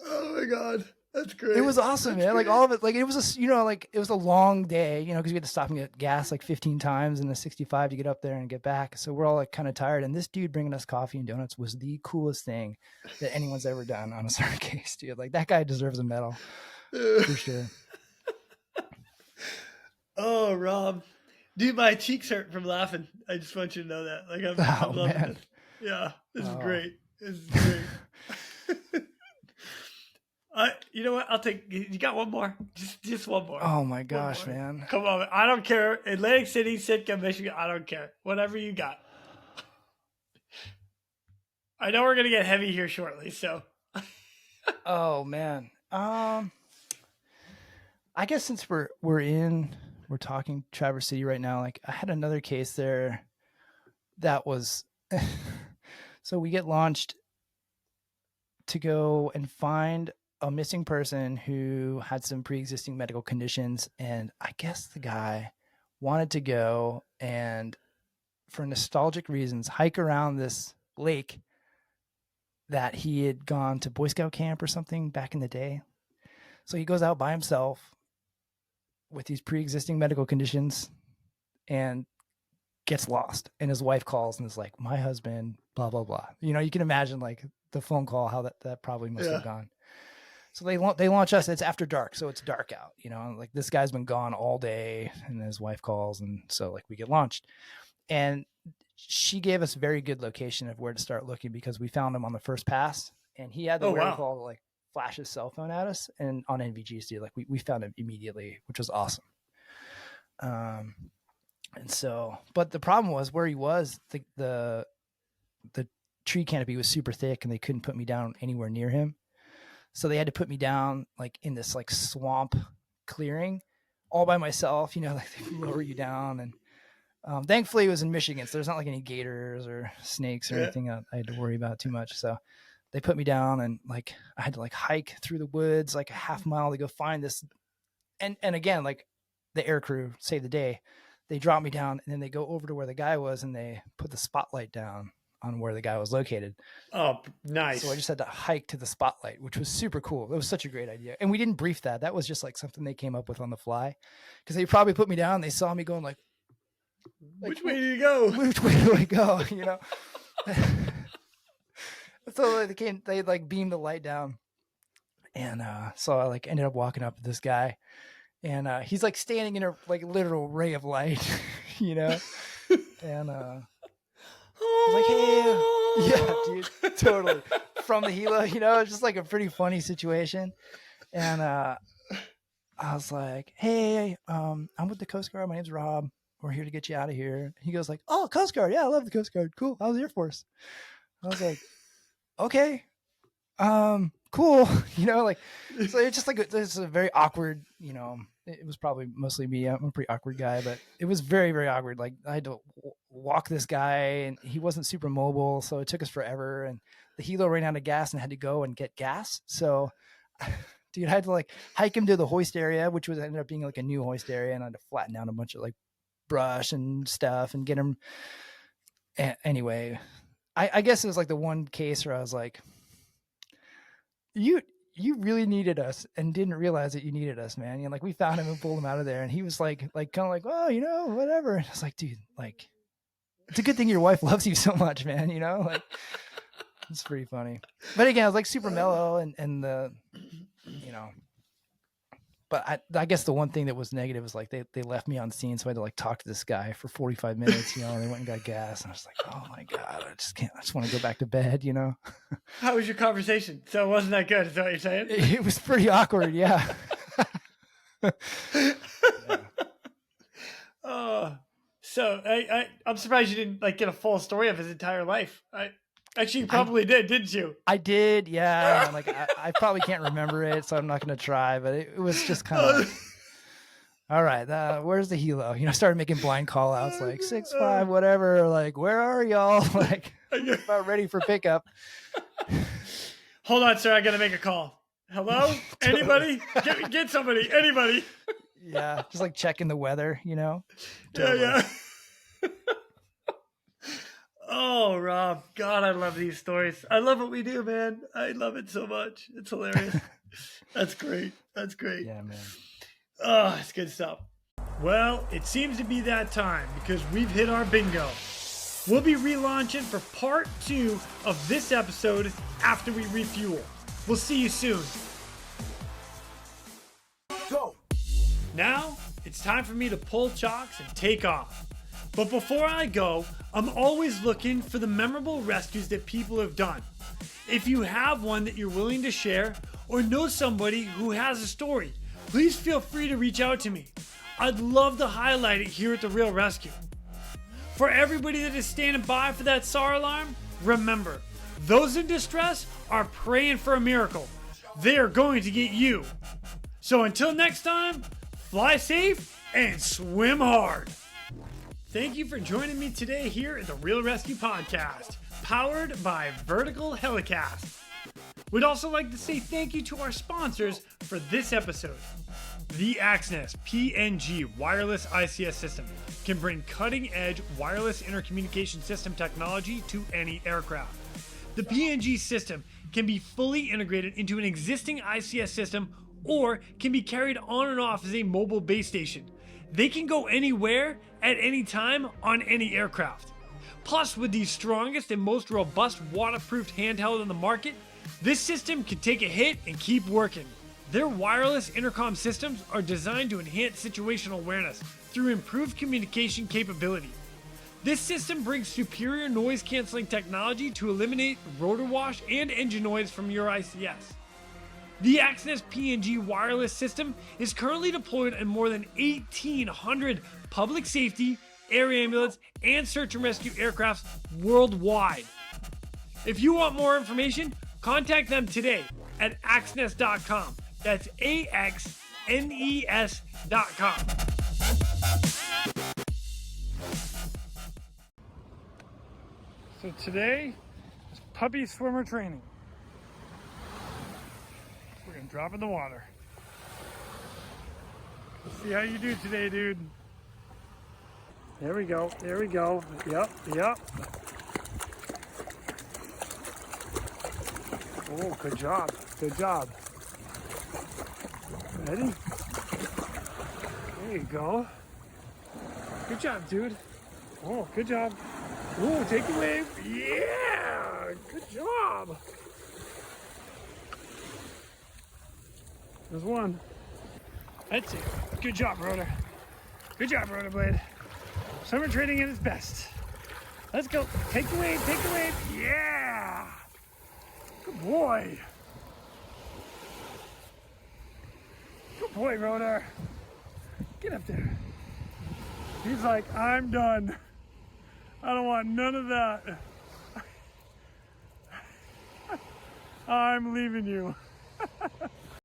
Oh my God. That's great. It was awesome, man. Like all of it, like it was it was a long day, you know, because we had to stop and get gas like 15 times in the 65 to get up there and get back. So we're all like kind of tired. And this dude bringing us coffee and donuts was the coolest thing that anyone's ever done on a certain case, dude. Like that guy deserves a medal for sure. Oh, Rob, dude, my cheeks hurt from laughing. I just want you to know that. Like I'm loving it. Yeah, this is great. This is great. You know what? I'll take. You got one more? Just one more. Oh my gosh, man! Come on, I don't care. Atlantic City, Sitka, Michigan. I don't care. Whatever you got. I know we're gonna get heavy here shortly, so. Oh man. I guess since we're talking Traverse City right now, like I had another case there that was. So we get launched to go and find a missing person who had some pre-existing medical conditions. And I guess the guy wanted to go and, for nostalgic reasons, hike around this lake that he had gone to Boy Scout camp or something back in the day. So he goes out by himself with these pre-existing medical conditions and gets lost. And his wife calls and is like, my husband, blah, blah, blah. You know, you can imagine like the phone call, how that probably must have gone. So they launch us. It's after dark, so it's dark out. You know, like this guy's been gone all day, and his wife calls, and so like we get launched, and she gave us a very good location of where to start looking because we found him on the first pass, and he had the wherewithal to like flash his cell phone at us, and on NVGC, like we found him immediately, which was awesome. And so, but the problem was where he was, the tree canopy was super thick, and they couldn't put me down anywhere near him. So they had to put me down like in this like swamp clearing all by myself, you know, like they lower you down. And thankfully it was in Michigan, so there's not like any gators or snakes or anything I had to worry about too much. So they put me down, and like I had to like hike through the woods like a half mile to go find this. And again, like the air crew saved the day. They dropped me down, and then they go over to where the guy was, and they put the spotlight down on where the guy was located. Oh, nice. So I just had to hike to the spotlight, which was super cool. It was such a great idea. And we didn't brief that. That was just like something they came up with on the fly, because they probably put me down. They saw me going like which way do you go? Which way do I go? You know? So they like beamed the light down. And so I like ended up walking up to this guy, and he's like standing in a like literal ray of light, you know? And I was like, hey, yeah, dude, totally. From the helo, you know, it's just like a pretty funny situation. And I was like, hey, I'm with the Coast Guard. My name's Rob. We're here to get you out of here. He goes like, oh, Coast Guard. Yeah, I love the Coast Guard. Cool. I was Air Force. I was like, okay, cool. You know, like, so it's just like, it's a very awkward, you know, it was probably mostly me. I'm a pretty awkward guy, but it was very, very awkward. Like I had to walk this guy, and he wasn't super mobile. So it took us forever, and the helo ran out of gas and had to go and get gas. So dude, I had to like hike him to the hoist area, which was ended up being like a new hoist area, and I had to flatten down a bunch of like brush and stuff and get him. Anyway, I guess it was like the one case where I was like, you really needed us and didn't realize that you needed us, man. Like we found him and pulled him out of there, and he was like kind of like, oh, whatever. And I was like, dude, like it's a good thing your wife loves you so much, man. Like it's pretty funny. But again, I was like super mellow and the, but I guess the one thing that was negative was like they left me on scene, so I had to like talk to this guy for 45 minutes. They went and got gas, and I was like, oh my god, I just want to go back to bed. How was your conversation? So it wasn't that good. Is that what you're saying? It was pretty awkward. Yeah. Oh, so I'm surprised you didn't like get a full story of his entire life. Actually, you probably did, didn't you? I did, yeah. Like I probably can't remember it, so I'm not going to try. But it was just kind of like, all right, where's the helo? Started making blind call outs like 6'5", whatever. Like, where are y'all? Like, about ready for pickup. Hold on, sir. I got to make a call. Hello? Anybody? Get somebody. Anybody? Yeah, just like checking the weather, Totally. Yeah. Oh, Rob. God, I love these stories. I love what we do, man. I love it so much. It's hilarious. That's great. That's great. Yeah, man. Oh, it's good stuff. Well, it seems to be that time because we've hit our bingo. We'll be relaunching for part 2 of this episode after we refuel. We'll see you soon. Go. Now, it's time for me to pull chocks and take off. But before I go, I'm always looking for the memorable rescues that people have done. If you have one that you're willing to share or know somebody who has a story, please feel free to reach out to me. I'd love to highlight it here at the Real ResQ. For everybody that is standing by for that SAR alarm, remember, those in distress are praying for a miracle. They are going to get you. So until next time, fly safe and swim hard. Thank you for joining me today here at the Real ResQ Podcast, powered by Vertical Helicast. We'd also like to say thank you to our sponsors for this episode. The Axness PNG wireless ICS system can bring cutting-edge wireless intercommunication system technology to any aircraft. The PNG system can be fully integrated into an existing ICS system or can be carried on and off as a mobile base station. They can go anywhere at any time on any aircraft. Plus, with the strongest and most robust waterproofed handheld on the market, this system can take a hit and keep working. Their wireless intercom systems are designed to enhance situational awareness through improved communication capability. This system brings superior noise canceling technology to eliminate rotor wash and engine noise from your ICS. The Axness PNG wireless system is currently deployed in more than 1,800 public safety, air ambulance, and search and rescue aircrafts worldwide. If you want more information, contact them today at axness.com. That's AXNES.com. So today is puppy swimmer training. We're gonna drop in the water. Let's see how you do today, dude. There we go. There we go. Yep. Oh, good job. Good job. Ready? There you go. Good job, dude. Oh, good job. Oh, take the wave. Yeah! Good job. There's one. That's it. Good job, Rotor. Good job, Rotor Blade. Summer training at its best. Let's go. Take the wave. Take the wave. Yeah! Good boy. Good boy, Rotor. Get up there. He's like, I'm done. I don't want none of that. I'm leaving you.